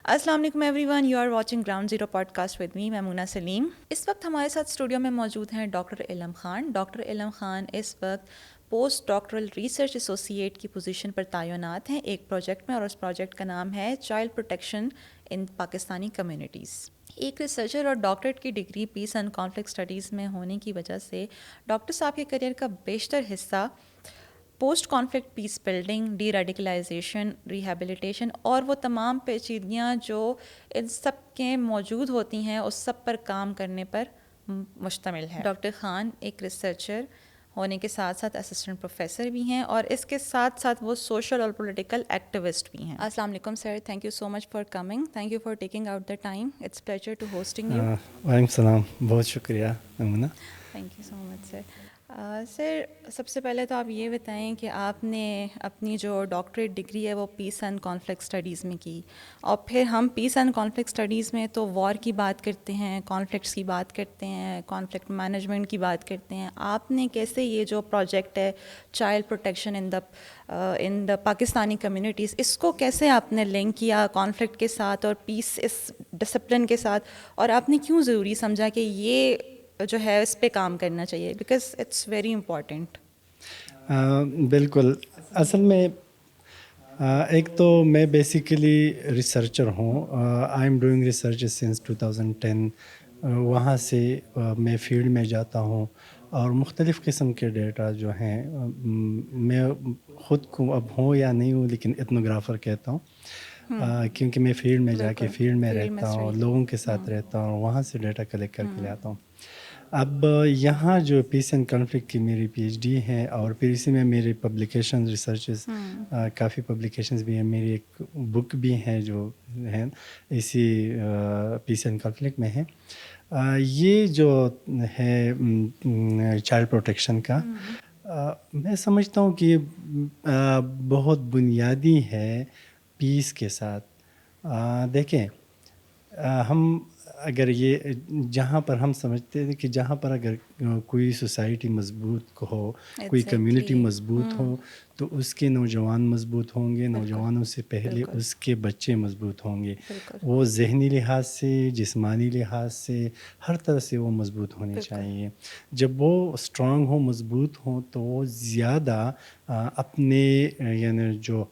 السلام علیکم every one, you are watching ground zero podcast with me Maimoona Saleem. اس وقت ہمارے ساتھ اسٹوڈیو میں موجود ہیں ڈاکٹر علم خان۔ ڈاکٹر علم خان اس وقت پوسٹ ڈاکٹرل ریسرچ ایسوسیٹ کی پوزیشن پر تعینات ہیں ایک پروجیکٹ میں، اور اس پروجیکٹ کا نام ہے چائلڈ پروٹیکشن ان پاکستانی کمیونٹیز۔ ایک ریسرچر اور ڈاکٹریٹ کی degree piece and conflict studies میں ہونے کی وجہ سے ڈاکٹر صاحب کے کیریئر کا بیشتر حصہ post conflict peace building, D radicalisation, rehabilitation اور وہ تمام پیچیدگیاں جو ان سب کے موجود ہوتی ہیں اس سب پر کام کرنے پر مشتمل ہے۔ ڈاکٹر خان ایک ریسرچر ہونے کے ساتھ ساتھ اسسٹنٹ پروفیسر بھی ہیں، اور اس کے ساتھ ساتھ وہ سوشل اور پولیٹیکل ایکٹیوسٹ بھی ہیں۔ السلام علیکم sir, thank you so much for coming, thank you for taking out the time, it's pleasure to hosting you. وعلیکم السلام، بہت شکریہ Maimoona. Thank you so much sir. Sir, سب سے پہلے تو آپ یہ بتائیں کہ آپ نے اپنی جو ڈاکٹریٹ ڈگری ہے وہ پیس اینڈ کانفلکٹ اسٹڈیز میں کی، اور پھر ہم پیس اینڈ کانفلکٹ اسٹڈیز میں تو وار کی بات کرتے ہیں، کانفلکٹس کی بات کرتے ہیں، کانفلکٹ مینجمنٹ کی بات کرتے ہیں۔ آپ نے کیسے یہ جو پروجیکٹ ہے چائلڈ پروٹیکشن ان دا پاکستانی کمیونٹیز، اس کو کیسے آپ نے لنک کیا کانفلکٹ کے ساتھ اور پیس اس ڈسپلن کے ساتھ، اور آپ نے کیوں ضروری سمجھا کہ یہ جو ہے اس پہ کام کرنا چاہیے، بیکاز اٹس ویری امپورٹنٹ؟ بالکل، اصل میں ایک تو میں بیسیکلی ریسرچر ہوں، I am doing research since 2010۔ وہاں سے میں فیلڈ میں جاتا ہوں اور مختلف قسم کے ڈیٹا جو ہیں، میں خود کو اب ہوں یا نہیں ہوں لیکن ایتھنوگرافر کہتا ہوں، کیونکہ میں فیلڈ میں جا کے فیلڈ میں رہتا ہوں، لوگوں کے ساتھ رہتا ہوں، وہاں سے ڈیٹا کلیکٹ کر کے لے آتا ہوں۔ اب یہاں جو پیس اینڈ کانفلکٹ کی میری پی ایچ ڈی ہے، اور پھر اسی میں میری پبلیکیشن ریسرچز، کافی پبلیکیشنز بھی ہیں، میری ایک بک بھی ہے جو ہے اسی پیس اینڈ کانفلکٹ میں ہے۔ یہ جو ہے چائلڈ پروٹیکشن کا، میں سمجھتا ہوں کہ بہت بنیادی ہے پیس کے ساتھ۔ دیکھیں، ہم اگر یہ جہاں پر ہم سمجھتے ہیں کہ جہاں پر اگر کوئی سوسائٹی مضبوط ہو، کوئی کمیونٹی مضبوط ہو، تو اس کے نوجوان مضبوط ہوں گے، نوجوانوں سے پہلے اس کے بچے مضبوط ہوں گے، وہ ذہنی لحاظ سے، جسمانی لحاظ سے، ہر طرح سے وہ مضبوط ہونے چاہیے۔ جب وہ اسٹرانگ ہوں، مضبوط ہوں، تو وہ زیادہ اپنے یعنی جو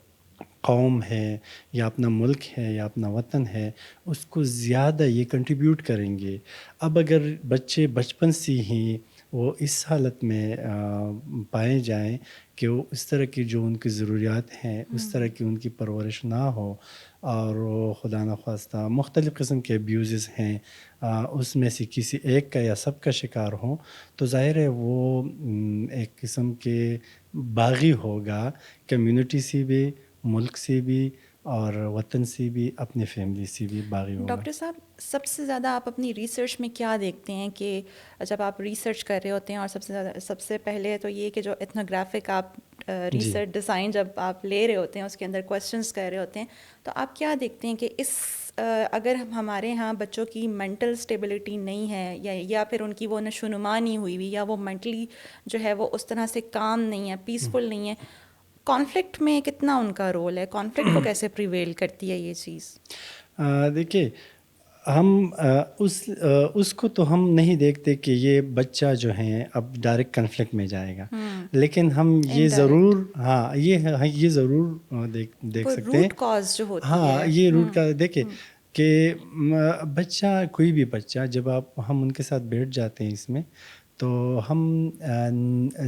قوم ہے یا اپنا ملک ہے یا اپنا وطن ہے، اس کو زیادہ یہ کنٹریبیوٹ کریں گے۔ اب اگر بچے بچپن سے ہی وہ اس حالت میں پائے جائیں کہ وہ اس طرح کی جو ان کی ضروریات ہیں، اس طرح کی ان کی پرورش نہ ہو، اور وہ خدا نخواستہ مختلف قسم کے ابیوزز ہیں، اس میں سے کسی ایک کا یا سب کا شکار ہوں، تو ظاہر ہے وہ ایک قسم کے باغی ہوگا، کمیونٹی سے بھی، ملک سے بھی، اور وطن سے بھی، اپنے فیملی سے بھی باغی ہوگا۔ ڈاکٹر صاحب، سب سے زیادہ آپ اپنی ریسرچ میں کیا دیکھتے ہیں کہ جب آپ ریسرچ کر رہے ہوتے ہیں، اور سب سے پہلے تو یہ کہ جو ایتھنوگرافک آپ ریسرچ ڈیزائن جب آپ لے رہے ہوتے ہیں، اس کے اندر کویسچنس کر رہے ہوتے ہیں، تو آپ کیا دیکھتے ہیں کہ اس اگر ہمارے ہاں بچوں کی مینٹل اسٹیبلٹی نہیں ہے، یا پھر ان کی وہ نشوونما نہیں ہوئی ہوئی، یا وہ مینٹلی جو ہے وہ اس طرح سے کام نہیں ہے، پیسفل نہیں ہے، کانفلکٹ میں کتنا ان کا رول ہے؟ کانفلکٹ کو کیسے پریویل کرتی ہے یہ چیز؟ دیکھیے، ہم اس کو تو ہم نہیں دیکھتے کہ یہ بچہ جو ہے اب ڈائریکٹ کنفلکٹ میں جائے گا، لیکن ہم یہ ضرور یہ ضرور دیکھ سکتے ہیں روٹ کاز جو ہوتی ہے۔ یہ روٹ کا دیکھیں کہ بچہ، کوئی بھی بچہ، جب ہم ان کے ساتھ بیٹھ جاتے ہیں اس میں، تو ہم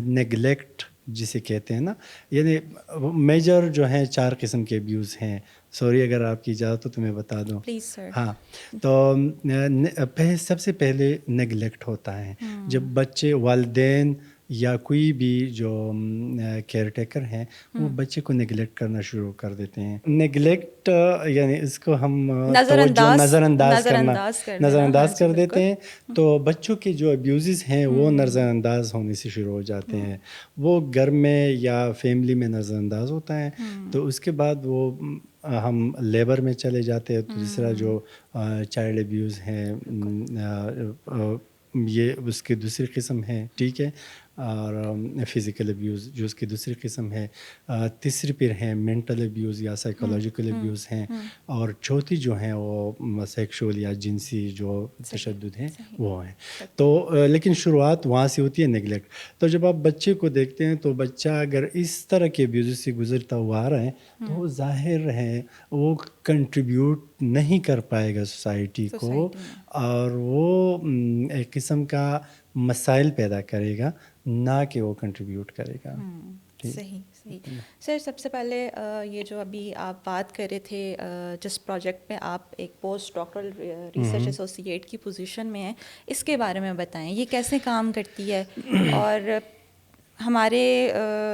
نیگلیکٹ جسے کہتے ہیں نا، یعنی میجر جو ہیں 4 قسم کے ابیوز ہیں۔ سوری اگر آپ کی اجازت ہو تو میں بتا دوں۔ Please sir. ہاں، تو سب سے پہلے نیگلیکٹ ہوتا ہے جب بچے، والدین یا کوئی بھی جو کیئر ٹیکر ہیں، وہ بچے کو نیگلیکٹ کرنا شروع کر دیتے ہیں۔ نیگلیکٹ یعنی اس کو ہم توجہ نظر انداز کر دیتے ہیں، تو بچوں کے جو ابیوزز ہیں وہ نظر انداز ہونے سے شروع ہو جاتے ہیں۔ وہ گھر میں یا فیملی میں نظر انداز ہوتا ہے، تو اس کے بعد وہ ہم لیبر میں چلے جاتے ہیں۔ تو دوسرا جو چائلڈ ابیوز ہیں، یہ اس کی دوسری قسم ہے، ٹھیک ہے۔ اور فزیکل ابیوز جو اس کی دوسری قسم ہے. تیسری پھر ہیں مینٹل ابیوز یا سائیکولوجیکل ابیوز ہیں, اور چوتھی جو ہیں وہ سیکشول یا جنسی جو تشدد ہیں وہ ہیں. تو لیکن شروعات وہاں سے ہوتی ہے نگلیکٹ. تو جب آپ بچے کو دیکھتے ہیں تو بچہ اگر اس طرح کے ابیوز سے گزرتا ہوا آ رہا ہے تو ظاہر ہے وہ کنٹریبیوٹ نہیں کر پائے گا سوسائٹی کو, اور وہ ایک قسم کا مسائل پیدا کرے گا, نہ کہ وہ کنٹریبیوٹ کرے گا. صحیح. سر سب سے پہلے یہ جو ابھی آپ بات کر رہے تھے جس پروجیکٹ میں آپ ایک پوسٹ ڈاکٹرل ریسرچ ایسوسیٹ کی پوزیشن میں ہیں, اس کے بارے میں بتائیں, یہ کیسے کام کرتی ہے, اور ہمارے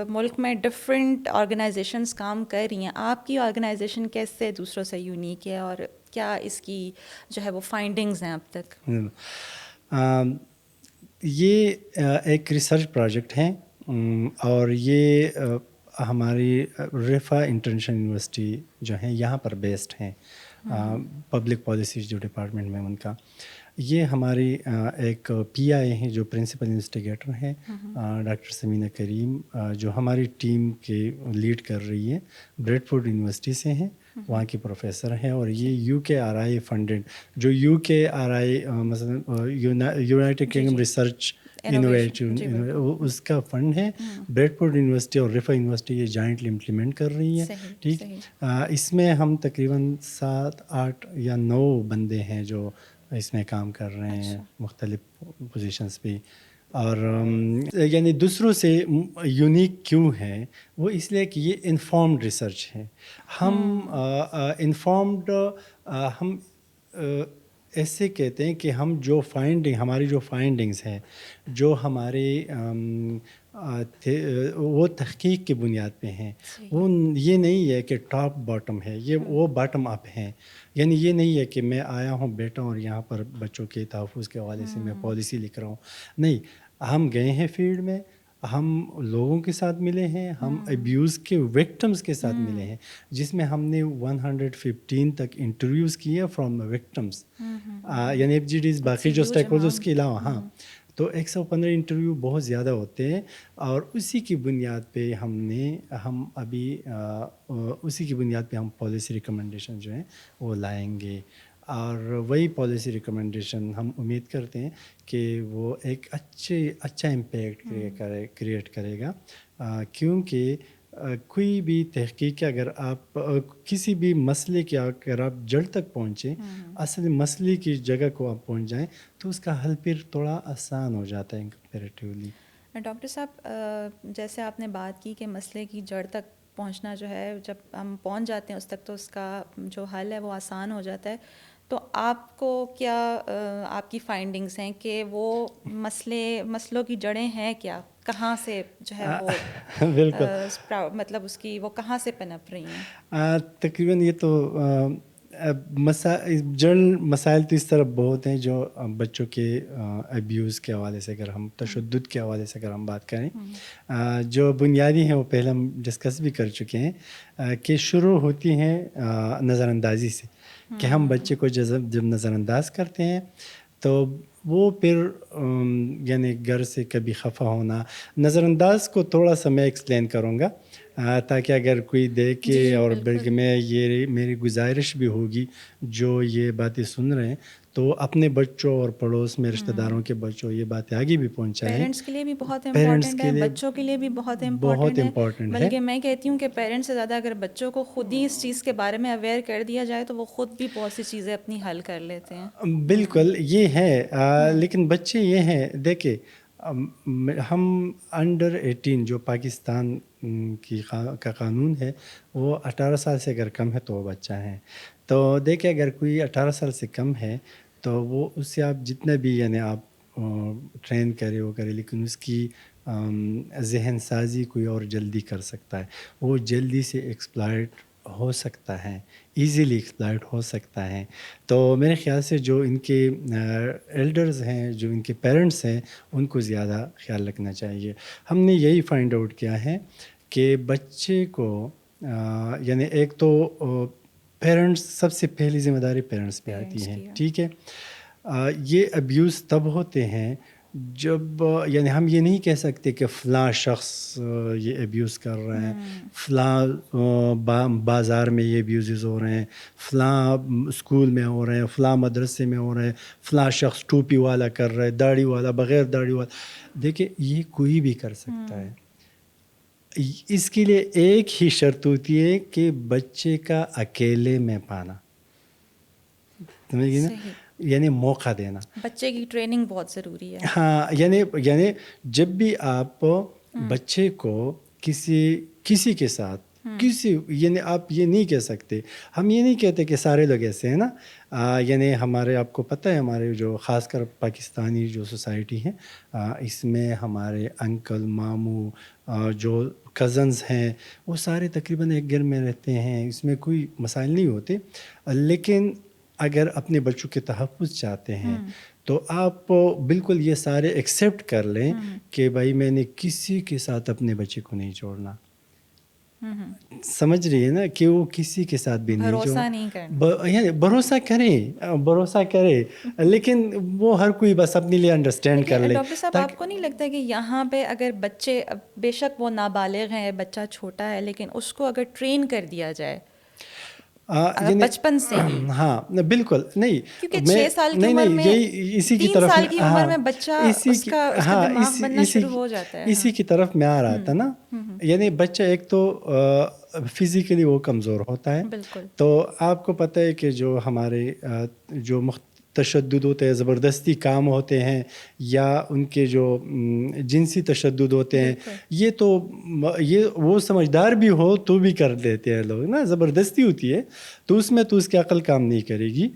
ملک میں ڈفرینٹ آرگنائزیشنز کام کر رہی ہیں, آپ کی آرگنائزیشن کیسے دوسروں سے یونیک ہے, اور کیا اس کی جو ہے وہ فائنڈنگز ہیں اب تک؟ یہ ایک ریسرچ پروجیکٹ ہے, اور یہ ہماری رفا انٹرنیشنل یونیورسٹی جو ہیں یہاں پر بیسڈ ہیں, پبلک پالیسیز جو ڈپارٹمنٹ میں ان کا. یہ ہماری ایک پی آئی ہیں جو پرنسپل انویسٹیگیٹر ہیں, ڈاکٹر سمینہ کریم, جو ہماری ٹیم کے لیڈ کر رہی ہے, بریڈ فورڈ یونیورسٹی سے ہیں, وہاں کی پروفیسر ہیں. اور یہ یو کے آر آئی فنڈڈ, جو یو کے آر آئی مثلاً یونائٹیڈ کنگڈم ریسرچ انوویٹو اس کا فنڈ ہے. بریڈ فورڈ یونیورسٹی اور رفا یونیورسٹی یہ جوائنٹلی امپلیمنٹ کر رہی ہے. ٹھیک, اس میں ہم تقریباً 7-8 یا 9 بندے ہیں جو اس میں کام کر رہے ہیں مختلف پوزیشنز پہ. اور یعنی دوسروں سے یونیک کیوں ہے وہ اس لیے کہ یہ انفارمڈ ریسرچ ہے. ہم انفارمڈ ہم ایسے کہتے ہیں کہ ہم جو ہماری جو فائنڈنگز ہیں, جو ہمارے وہ تحقیق کی بنیاد پہ ہیں. وہ یہ نہیں ہے کہ ٹاپ باٹم ہے, یہ وہ باٹم اپ ہیں. یعنی یہ نہیں ہے کہ میں آیا ہوں بیٹا اور یہاں پر بچوں کے تحفظ کے حوالے سے میں پالیسی لکھ رہا ہوں. نہیں, ہم گئے ہیں فیلڈ میں, ہم لوگوں کے ساتھ ملے ہیں, ہم ابیوز کے وکٹمز کے ساتھ ملے ہیں, جس میں ہم نے 115 تک انٹرویوز کیے فرام وکٹمز, یعنی ایف جی ڈیز باقی جو اسٹیک ہولڈرز کے علاوہ. ہاں, تو 115 انٹرویو بہت زیادہ ہوتے ہیں, اور اسی کی بنیاد پہ ہم ابھی اسی کی بنیاد پہ ہم پالیسی ریکمنڈیشن جو ہیں وہ لائیں گے. اور وہی پالیسی ریکمنڈیشن ہم امید کرتے ہیں کہ وہ ایک اچھا امپیکٹ کریٹ کرے گا, کیونکہ کوئی بھی تحقیق اگر آپ کسی بھی مسئلے کے اگر آپ جڑ تک پہنچیں, اصل مسئلے کی جگہ کو آپ پہنچ جائیں, تو اس کا حل پھر تھوڑا آسان ہو جاتا ہے کمپیریٹیولی. ڈاکٹر صاحب, جیسے آپ نے بات کی کہ مسئلے کی جڑ تک پہنچنا جو ہے, جب ہم پہنچ جاتے ہیں اس تک تو اس کا جو حل ہے وہ آسان ہو جاتا ہے. تو آپ کو کیا آپ کی فائنڈنگز ہیں کہ وہ مسئلوں کی جڑیں ہیں کیا, کہاں سے جو ہے وہ بالکل مطلب اس کی وہ کہاں سے پنپ رہی ہیں؟ تقریباً یہ تو مسائل تو اس طرح بہت ہیں جو بچوں کے ابیوز کے حوالے سے, اگر ہم تشدد کے حوالے سے اگر ہم بات کریں, جو بنیادی ہیں وہ پہلے ہم ڈسکس بھی کر چکے ہیں کہ شروع ہوتی ہیں نظر اندازی سے, کہ ہم بچے کو جب نظر انداز کرتے ہیں تو وہ پھر یعنی گھر سے کبھی خفا ہونا. نظر انداز کو تھوڑا سا میں ایکسپلین کروں گا تاکہ اگر کوئی دیکھے, اور بلکہ میری گزارش بھی ہوگی جو یہ باتیں سن رہے ہیں تو اپنے بچوں اور پڑوس میں رشتہ داروں کے بچوں یہ باتیں آگے بھی پہنچائیں. پیرنٹس کے لیے بھی بہت امپورٹنٹ ہے, بچوں کے لیے بھی بہت امپورٹنٹ ہے, بلکہ میں کہتی ہوں کہ پیرنٹس سے زیادہ اگر بچوں کو خود ہی اس چیز کے بارے میں اویئر کر دیا جائے تو وہ خود بھی بہت سی چیزیں اپنی حل کر لیتے ہیں. بالکل یہ ہے, لیکن بچے یہ ہیں, دیکھیں ہم انڈر 18 جو پاکستان کا قانون ہے وہ 18 سال سے اگر کم ہے تو وہ بچہ ہے. تو دیکھیں اگر کوئی 18 سال سے کم ہے تو وہ اس سے آپ جتنا بھی یعنی آپ ٹرین کرے وہ کرے, لیکن اس کی ذہن سازی کوئی اور جلدی کر سکتا ہے, وہ جلدی سے ایکسپلائٹ ہو سکتا ہے, ایزیلی ایکسپلائٹ ہو سکتا ہے. تو میرے خیال سے جو ان کے ایلڈرز ہیں, جو ان کے پیرنٹس ہیں, ان کو زیادہ خیال رکھنا چاہیے. ہم نے یہی فائنڈ آؤٹ کیا ہے کہ بچے کو یعنی ایک تو پیرنٹس, سب سے پہلی ذمہ داری پیرنٹس پہ آتی ہے. ٹھیک ہے, یہ ابیوز تب ہوتے ہیں جب یعنی ہم یہ نہیں کہہ سکتے کہ فلاں شخص یہ ایبیوز کر رہے ہیں، فلاں بازار میں یہ ایبیوزز ہو رہے ہیں، فلاں اسکول میں ہو رہے ہیں، فلاں مدرسے میں ہو رہے ہیں، فلاں شخص ٹوپی والا کر رہا ہے، داڑھی والا، بغیر داڑھی والا. دیکھیں یہ کوئی بھی کر سکتا ہے. اس کے لیے ایک ہی شرط ہوتی ہے کہ بچے کا اکیلے میں پانا، سمجھ گئی نا، یعنی موقع دینا. بچے کی ٹریننگ بہت ضروری ہے. ہاں یعنی جب بھی آپ بچے کو کسی کے ساتھ یعنی آپ یہ نہیں کہہ سکتے، ہم یہ نہیں کہتے کہ سارے لوگ ایسے ہیں نا، یعنی ہمارے آپ کو پتہ ہے ہمارے جو خاص کر پاکستانی جو سوسائٹی ہے، اس میں ہمارے انکل، ماموں، جو کزنز ہیں، وہ سارے تقریباً ایک گھر میں رہتے ہیں، اس میں کوئی مسائل نہیں ہوتے. لیکن اگر اپنے بچوں کے تحفظ چاہتے ہیں تو آپ بالکل یہ سارے ایکسیپٹ کر لیں کہ بھائی میں نے کسی کے ساتھ اپنے بچے کو نہیں چھوڑنا. سمجھ رہی ہے نا کہ وہ کسی کے ساتھ بھی نہیں بھروسہ نہیں کرنا. یعنی بھروسہ کرے لیکن وہ ہر کوئی بس اپنے لیے انڈرسٹینڈ کر لے. ڈاکٹر صاحب آپ کو نہیں لگتا کہ یہاں پہ اگر بچے، بے شک وہ نابالغ ہیں، بچہ چھوٹا ہے، لیکن اس کو اگر ٹرین کر دیا جائے بچپن سے ہی، ہاں بالکل نہیں، کیونکہ 6 سال کی عمر میں، یہی اسی کی 3 طرف، سال کی عمر میں بچہ اس کا دماغ بننا شروع ہو جاتا ہے. اسی کی طرف میں آ رہا تھا نا. یعنی بچہ ایک تو فزیکلی وہ کمزور ہوتا ہے، بالکل. تو آپ کو پتہ ہے کہ جو ہمارے جو تشدد ہوتے ہیں، زبردستی کام ہوتے ہیں، یا ان کے جو جنسی تشدد ہوتے ہیں، یہ تو یہ وہ سمجھدار بھی ہو تو بھی کر دیتے ہیں لوگ نا، زبردستی ہوتی ہے تو اس میں تو اس کی عقل کام نہیں کرے گی.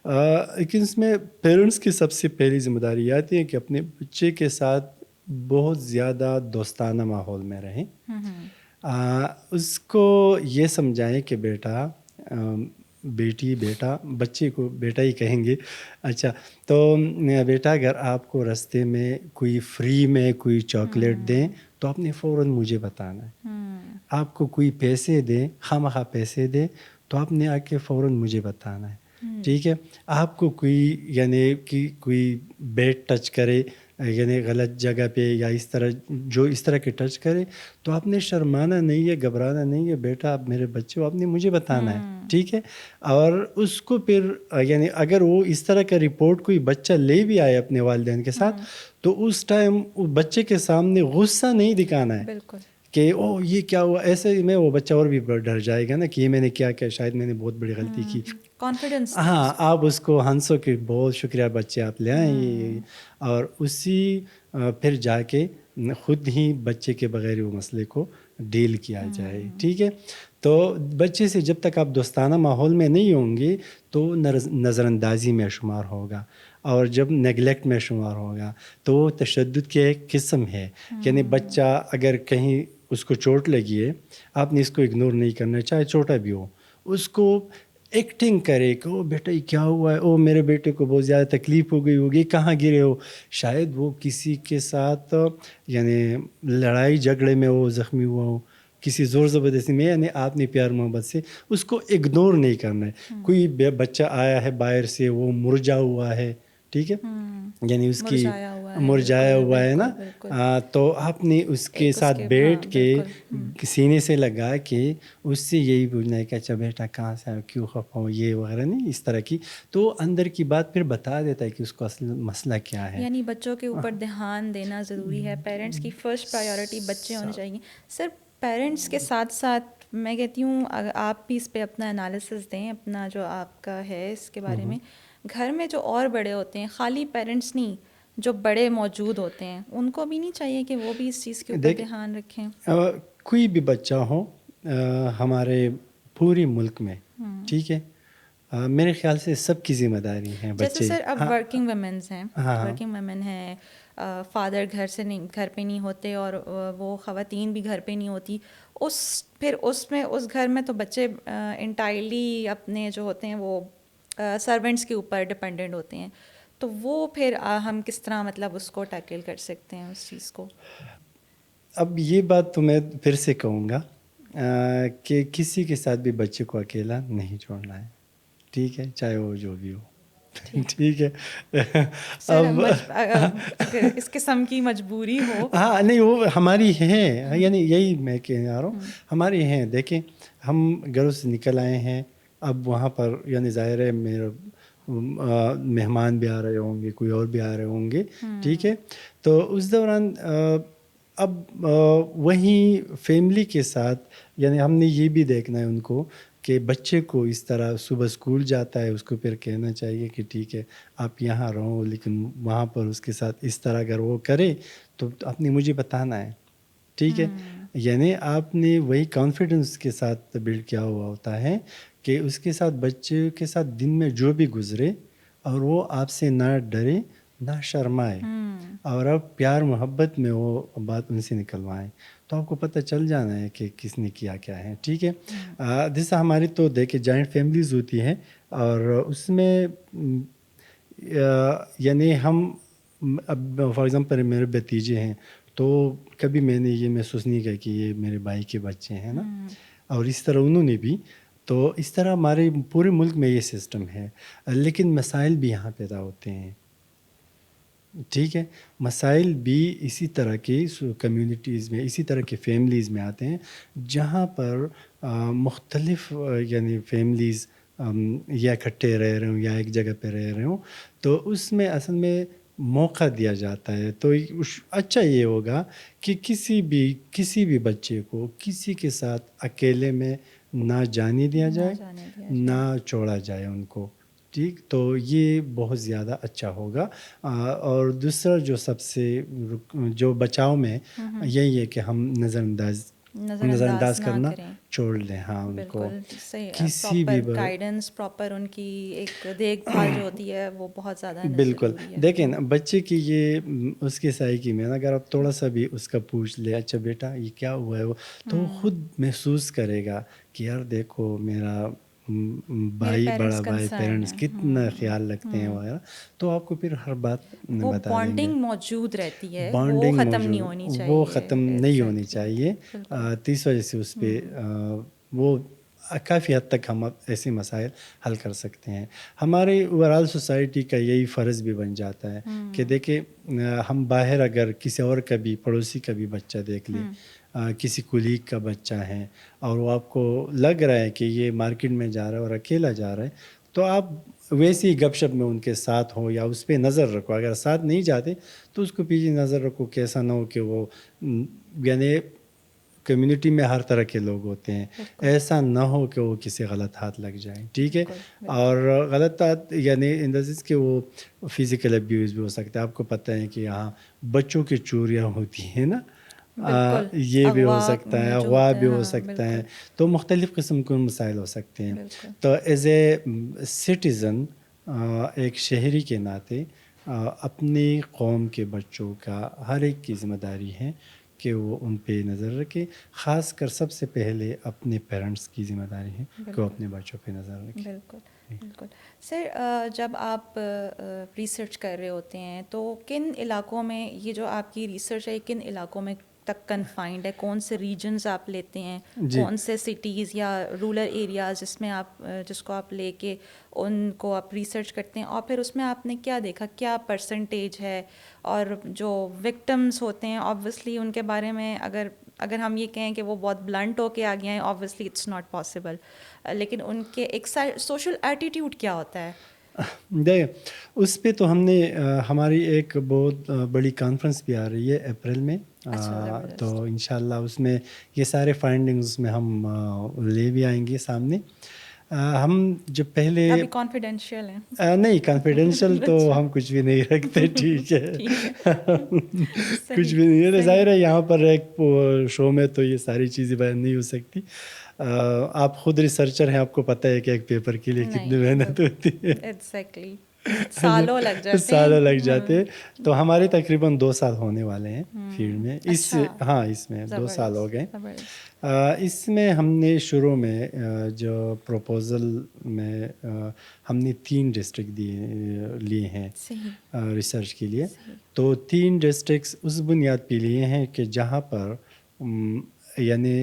لیکن اس میں پیرنٹس کی سب سے پہلی ذمہ داری یہ آتی ہے کہ اپنے بچے کے ساتھ بہت زیادہ دوستانہ ماحول میں رہیں. اس کو یہ سمجھائیں کہ بیٹا، بیٹا، بچے کو بیٹا ہی کہیں گے. اچھا تو بیٹا اگر آپ کو راستے میں کوئی فری میں کوئی چاکلیٹ دیں تو آپ نے فوراً مجھے بتانا ہے. آپ کو کوئی پیسے دیں، خواہ پیسے دیں، تو آپ نے آ کے فوراً مجھے بتانا ہے. ٹھیک ہے. آپ کو کوئی یعنی کہ کوئی بیٹ ٹچ کرے، یعنی غلط جگہ پہ یا اس طرح کے ٹچ کرے، تو آپ نے شرمانا نہیں ہے، گھبرانا نہیں ہے. بیٹا آپ میرے بچے ہو، آپ نے مجھے بتانا ہے. ٹھیک ہے. اور اس کو پھر یعنی اگر وہ اس طرح کا رپورٹ کوئی بچہ لے بھی آئے اپنے والدین کے ساتھ، تو اس ٹائم بچے کے سامنے غصہ نہیں دکھانا ہے. بالکل. کہ یہ کیا ہوا، ایسے میں وہ بچہ اور بھی ڈر جائے گا نا کہ یہ میں نے کیا شاید میں نے بہت بڑی غلطی کی. کانفیڈنس. ہاں آپ اس کو ہنسو کہ بہت شکریہ بچے آپ لے آئیں، اور اسی پھر جا کے خود ہی بچے کے بغیر وہ مسئلے کو ڈیل کیا جائے. ٹھیک ہے. تو بچے سے جب تک آپ دوستانہ ماحول میں نہیں ہوں گے تو نظر اندازی میں شمار ہوگا، اور جب نیگلیکٹ میں شمار ہوگا تو وہ تشدد کی ایک قسم ہے. یعنی بچہ اگر کہیں اس کو چوٹ لگی ہے، آپ نے اس کو اگنور نہیں کرنا، چاہے چھوٹا بھی ہو. اس کو ایکٹنگ کرے کہ او بیٹا یہ کیا ہوا ہے، او میرے بیٹے کو بہت زیادہ تکلیف ہو گئی ہوگی، کہاں گرے ہو. شاید وہ کسی کے ساتھ یعنی لڑائی جھگڑے میں وہ زخمی ہوا ہو، کسی زور زبردستی میں، یعنی آپ نے پیار محبت سے اس کو اگنور نہیں کرنا ہے. کوئی بچہ آیا ہے باہر سے، وہ مرجھا ہوا ہے، ٹھیک ہے، یعنی اس کی مرجھایا ہوا ہے نا، تو آپ نے اس کے ساتھ بیٹھ کے سینے سے لگا کے اس سے یہی پوچھنا ہے کہ اچھا بیٹا کہاں سے آئے، کیوں خفا ہو، یہ وغیرہ نہیں اس طرح کی. تو اندر کی بات پھر بتا دیتا ہے کہ اس کو اصل مسئلہ کیا ہے. یعنی بچوں کے اوپر دھیان دینا ضروری ہے. پیرنٹس کی فرسٹ پرائیورٹی بچے ہونے چاہیے. صرف پیرنٹس کے ساتھ ساتھ میں کہتی ہوں آپ بھی اس پہ اپنا انالیسس دیں، اپنا جو آپ کا ہے اس کے بارے میں. گھر میں جو اور بڑے ہوتے ہیں، خالی پیرنٹس نہیں، جو بڑے موجود ہوتے ہیں، ان کو بھی نہیں چاہیے کہ وہ بھی اس چیز کے اوپر دھیان رکھیں. کوئی بھی بچہ ہو ہمارے پورے ملک میں، ٹھیک ہے، میرے خیال سے سب کی ذمہ داری ہے. جیسے سر اب ورکنگ ویمنز ہیں، ورکنگ ویمن ہیں، فادر گھر پہ نہیں ہوتے، اور وہ خواتین بھی گھر پہ نہیں ہوتی. پھر اس گھر میں تو بچے انٹائرلی اپنے جو ہوتے ہیں وہ سرونٹس کے اوپر ڈپینڈنٹ ہوتے ہیں. تو وہ پھر ہم کس طرح مطلب اس کو ٹیکل کر سکتے ہیں اس چیز کو؟ اب یہ بات تو میں پھر سے کہوں گا کہ کسی کے ساتھ بھی بچے کو اکیلا نہیں چھوڑنا ہے. ٹھیک ہے، چاہے وہ جو بھی ہو. ٹھیک ہے. سر اب اگر اس قسم کی مجبوری ہو. ہاں نہیں وہ ہماری ہے، یعنی یہی میں کہہ رہا ہوں ہماری ہیں. دیکھیں ہم گھروں سے نکل آئے ہیں، اب وہاں پر یعنی ظاہر ہے میرا مہمان بھی آ رہے ہوں گے، کوئی اور بھی آ رہے ہوں گے، ٹھیک ہے. تو اس دوران اب وہیں فیملی کے ساتھ یعنی ہم نے یہ بھی دیکھنا ہے ان کو کہ بچے کو اس طرح صبح اسکول جاتا ہے، اس کو پھر کہنا چاہیے کہ ٹھیک ہے آپ یہاں رہو، لیکن وہاں پر اس کے ساتھ اس طرح اگر وہ کرے تو آپ نے مجھے بتانا ہے، ٹھیک ہے. یعنی آپ نے وہی کانفیڈنس کے ساتھ بلڈ کیا ہوا ہوتا ہے کہ اس کے ساتھ بچے کے ساتھ دن میں جو بھی گزرے اور وہ آپ سے نہ ڈرے نہ شرمائے، اور اب پیار محبت میں وہ بات ان سے نکلوائیں، تو آپ کو پتہ چل جانا ہے کہ کس نے کیا کیا ہے، ٹھیک ہے. جیسا ہماری تو دیکھیں جوائنٹ فیملیز ہوتی ہیں، اور اس میں یعنی ہم اب فار ایگزامپل میرے بھتیجے ہیں تو کبھی میں نے یہ محسوس نہیں کیا کہ یہ میرے بھائی کے بچے ہیں نا، اور اس طرح انہوں نے بھی. تو اس طرح ہمارے پورے ملک میں یہ سسٹم ہے، لیکن مسائل بھی یہاں پیدا ہوتے ہیں، ٹھیک ہے. مسائل بھی اسی طرح کی کمیونٹیز میں، اسی طرح کے فیملیز میں آتے ہیں جہاں پر مختلف یعنی فیملیز یا اکٹھے رہ رہے ہوں یا ایک جگہ پہ رہ رہے ہوں، تو اس میں اصل میں موقع دیا جاتا ہے. تو اچھا یہ ہوگا کہ کسی بھی بچے کو کسی کے ساتھ اکیلے میں نہ جانے دیا جائے، نہ چھوڑا جائے ان کو، ٹھیک. تو یہ بہت زیادہ اچھا ہوگا. اور دوسرا جو سب سے جو بچاؤ میں یہی ہے کہ ہم نظر انداز کرنا چھوڑ لیں. ہاں ان کو بالکل صحیح، کسی بھی پراپر گائیڈنس، پراپر ان کی ایک دیکھ بھال جو ہوتی ہے وہ بہت زیادہ بالکل. ضروری ہے. دیکھیں نا بچے کی یہ اس کے سائیکی میں اگر آپ تھوڑا سا بھی اس کا پوچھ لے اچھا بیٹا یہ کیا ہوا ہے، وہ تو وہ خود محسوس کرے گا کہ یار دیکھو میرا بھائی، بڑا بھائی، پیرنٹس کتنا خیال رکھتے ہیں وغیرہ، تو آپ کو پھر ہر بات وہ بتا دیں گے. بانڈنگ موجود رہتی ہے، وہ بانڈنگ ختم نہیں موجود، ہونی چاہیے، وہ ختم نہیں ہونی چاہیے. تو اس وجہ سے اس پہ وہ کافی حد تک ہم ایسے مسائل حل کر سکتے ہیں. ہمارے اوورآل سوسائٹی کا یہی فرض بھی بن جاتا ہے کہ دیکھیں ہم باہر اگر کسی اور کا بھی پڑوسی کا بھی بچہ دیکھ لیں، کسی کولیگ کا بچہ ہے اور وہ آپ کو لگ رہا ہے کہ یہ مارکیٹ میں جا رہا ہے اور اکیلا جا رہا ہے، تو آپ ویسی گپ شپ میں ان کے ساتھ ہو یا اس پہ نظر رکھو. اگر ساتھ نہیں جاتے تو اس کو پیچھے نظر رکھو، کیسا نہ ہو کہ وہ یعنی کمیونٹی میں ہر طرح کے لوگ ہوتے ہیں، ایسا نہ ہو کہ وہ کسی غلط ہاتھ لگ جائیں، ٹھیک ہے. اور غلط ہاتھ یعنی ان دا سینس کہ وہ فزیکل ابیوز بھی ہو سکتا ہے. آپ کو پتہ ہے کہ یہاں بچوں کی چوریاں ہوتی ہیں نا، یہ بھی ہو سکتا ہے، اغوا بھی ہو سکتا ہے، تو مختلف قسم کے مسائل ہو سکتے ہیں. تو ایز اے سٹیزن، ایک شہری کے ناطے اپنی قوم کے بچوں کا ہر ایک کی ذمہ داری ہے کہ وہ ان پہ نظر رکھے. خاص کر سب سے پہلے اپنے پیرنٹس کی ذمہ داری ہے کہ وہ اپنے بچوں پہ نظر رکھیں. بالکل. سر جب آپ ریسرچ کر رہے ہوتے ہیں تو کن علاقوں میں یہ جو آپ کی ریسرچ ہے کن علاقوں میں تک کنفائنڈ ہے؟ کون سے ریجنز آپ لیتے ہیں، کون سے سٹیز یا رورل ایریاز جس کو آپ لے کے ان کو آپ ریسرچ کرتے ہیں، اور پھر اس میں آپ نے کیا دیکھا، کیا پرسنٹیج ہے؟ اور جو وکٹمز ہوتے ہیں آبویسلی ان کے بارے میں اگر ہم یہ کہیں کہ وہ بہت بلنٹ ہو کے آ گئے ہیں، آبویسلی اٹس ناٹ پاسبل، لیکن ان کے ایک سوشل ایٹیٹیوڈ کیا ہوتا ہے؟ دیکھ اس پہ تو ہم نے ہماری ایک بہت بڑی کانفرنس بھی آ رہی ہے اپریل میں، تو انشاءاللہ اس میں یہ سارے فائنڈنگز میں ہم لے بھی آئیں گے سامنے. ہم جب پہلے ابھی کانفیڈینشیل ہیں؟ نہیں کانفیڈینشیل تو ہم کچھ بھی نہیں رکھتے، ٹھیک ہے. کچھ بھی نہیں ہے، ظاہر ہے یہاں پر ایک شو میں تو یہ ساری چیزیں بیان نہیں ہو سکتی. آپ خود ریسرچر ہیں، آپ کو پتہ ہے کہ ایک پیپر کے لیے کتنی محنت ہوتی ہے. ایگزیکٹلی سالوں لگ جاتے ہیں. سالوں لگ جاتے ہیں. تو ہمارے تقریباً 2 سال ہونے والے ہیں فیلڈ میں. اس میں 2 سال ہو گئے. اس میں ہم نے شروع میں جو پروپوزل میں ہم نے 3 ڈسٹرکٹ لیے ہیں ریسرچ کے لیے. تو 3 ڈسٹرکٹس اس بنیاد پہ لیے ہیں کہ جہاں پر یعنی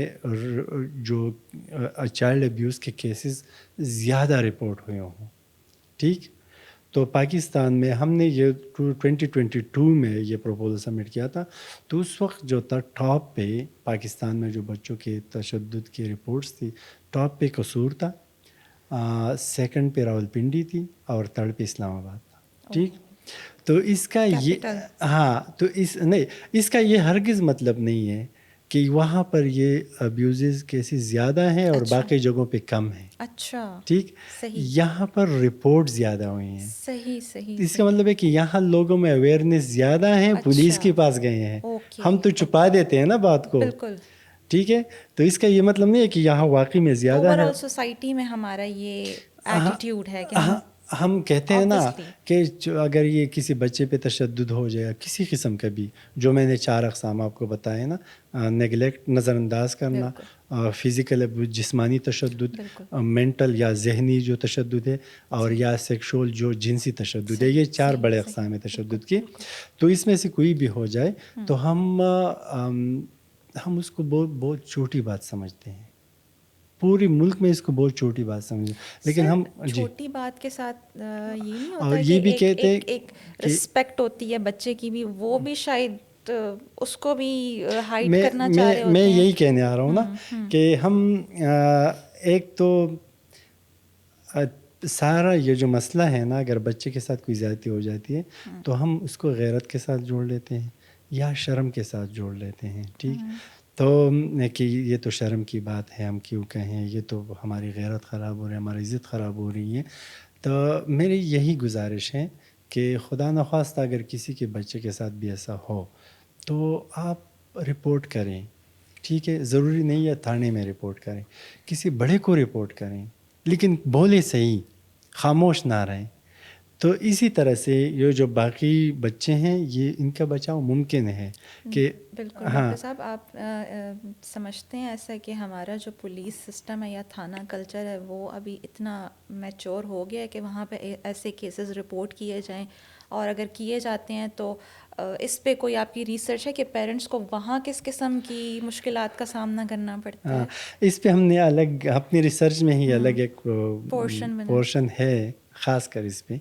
جو چائلڈ ابیوز کے کیسز زیادہ رپورٹ ہوئے ہوں، ٹھیک. تو پاکستان میں ہم نے یہ 2022 میں یہ پروپوزل سبمٹ کیا تھا. تو اس وقت جو تھا ٹاپ پہ پاکستان میں جو بچوں کے تشدد کی رپورٹس تھی, ٹاپ پہ قصور تھا, سیکنڈ پہ راولپنڈی تھی, اور تھرڈ پہ اسلام آباد تھا. ٹھیک, تو اس کا یہ تو اس کا یہ ہرگز مطلب نہیں ہے کہ وہاں پر یہ ابیوزز کیسز زیادہ ہیں اور باقی جگہوں پہ کم ہیں. اچھا, ٹھیک, یہاں پر رپورٹ زیادہ ہوئی ہیں. صحیح. اس کا مطلب ہے کہ یہاں لوگوں میں اویئرنیس زیادہ ہیں, پولیس کے پاس گئے ہیں. ہم تو چھپا دیتے ہیں نا بات کو. بالکل ٹھیک ہے, تو اس کا یہ مطلب نہیں ہے کہ یہاں واقعی میں زیادہ ہے. اوور آل سوسائٹی میں ہمارا یہ ایٹیٹیوڈ ہے کہ ہم کہتے ہیں نا کہ اگر یہ کسی بچے پہ تشدد ہو جائے کسی قسم کا بھی, جو میں نے 4 اقسام آپ کو بتائے نا, نیگلیکٹ, نظر انداز کرنا, فزیکل جسمانی تشدد, مینٹل یا ذہنی جو تشدد ہے, اور یا سیکشول جو جنسی تشدد ہے, یہ 4 بڑے اقسام ہیں تشدد کے. تو اس میں سے کوئی بھی ہو جائے تو ہم اس کو بہت چھوٹی بات سمجھتے ہیں. پوری ملک میں اس کو بہت چھوٹی بات سمجھیں, لیکن ہم چھوٹی بات کے ساتھ یہ نہیں ہوتا کہ ایک رسپیکٹ ہوتی ہے بچے کی بھی, وہ بھی شاید اس کو بھی ہائڈ کرنا چاہ رہے ہوتے ہیں. میں یہی کہنے آ رہا ہوں نا کہ ہم ایک تو سارا یہ جو مسئلہ ہے نا, اگر بچے کے ساتھ کوئی زیادتی ہو جاتی ہے تو ہم اس کو غیرت کے ساتھ جوڑ لیتے ہیں یا شرم کے ساتھ جوڑ لیتے ہیں. ٹھیک, تو کہ یہ تو شرم کی بات ہے, ہم کیوں کہیں, یہ تو ہماری غیرت خراب ہو رہی ہے, ہماری عزت خراب ہو رہی ہے. تو میری یہی گزارش ہے کہ خدا نخواستہ اگر کسی کے بچے کے ساتھ بھی ایسا ہو تو آپ رپورٹ کریں. ٹھیک ہے, ضروری نہیں ہے تھانے میں رپورٹ کریں, کسی بڑے کو رپورٹ کریں, لیکن بولے صحیح, خاموش نہ رہیں. تو اسی طرح سے یہ جو باقی بچے ہیں, یہ ان کا بچاؤ ممکن ہے کہ بالکل. ڈاکٹر صاحب, آپ سمجھتے ہیں ایسا کہ ہمارا جو پولیس سسٹم ہے یا تھانہ کلچر ہے وہ ابھی اتنا میچور ہو گیا ہے کہ وہاں پہ ایسے کیسز رپورٹ کیے جائیں, اور اگر کیے جاتے ہیں تو اس پہ کوئی آپ کی ریسرچ ہے کہ پیرنٹس کو وہاں کس قسم کی مشکلات کا سامنا کرنا پڑتا ہے؟ اس پہ ہم نے الگ اپنی ریسرچ میں ہی الگ ایک پورشن ہے خاص کر اس پہ.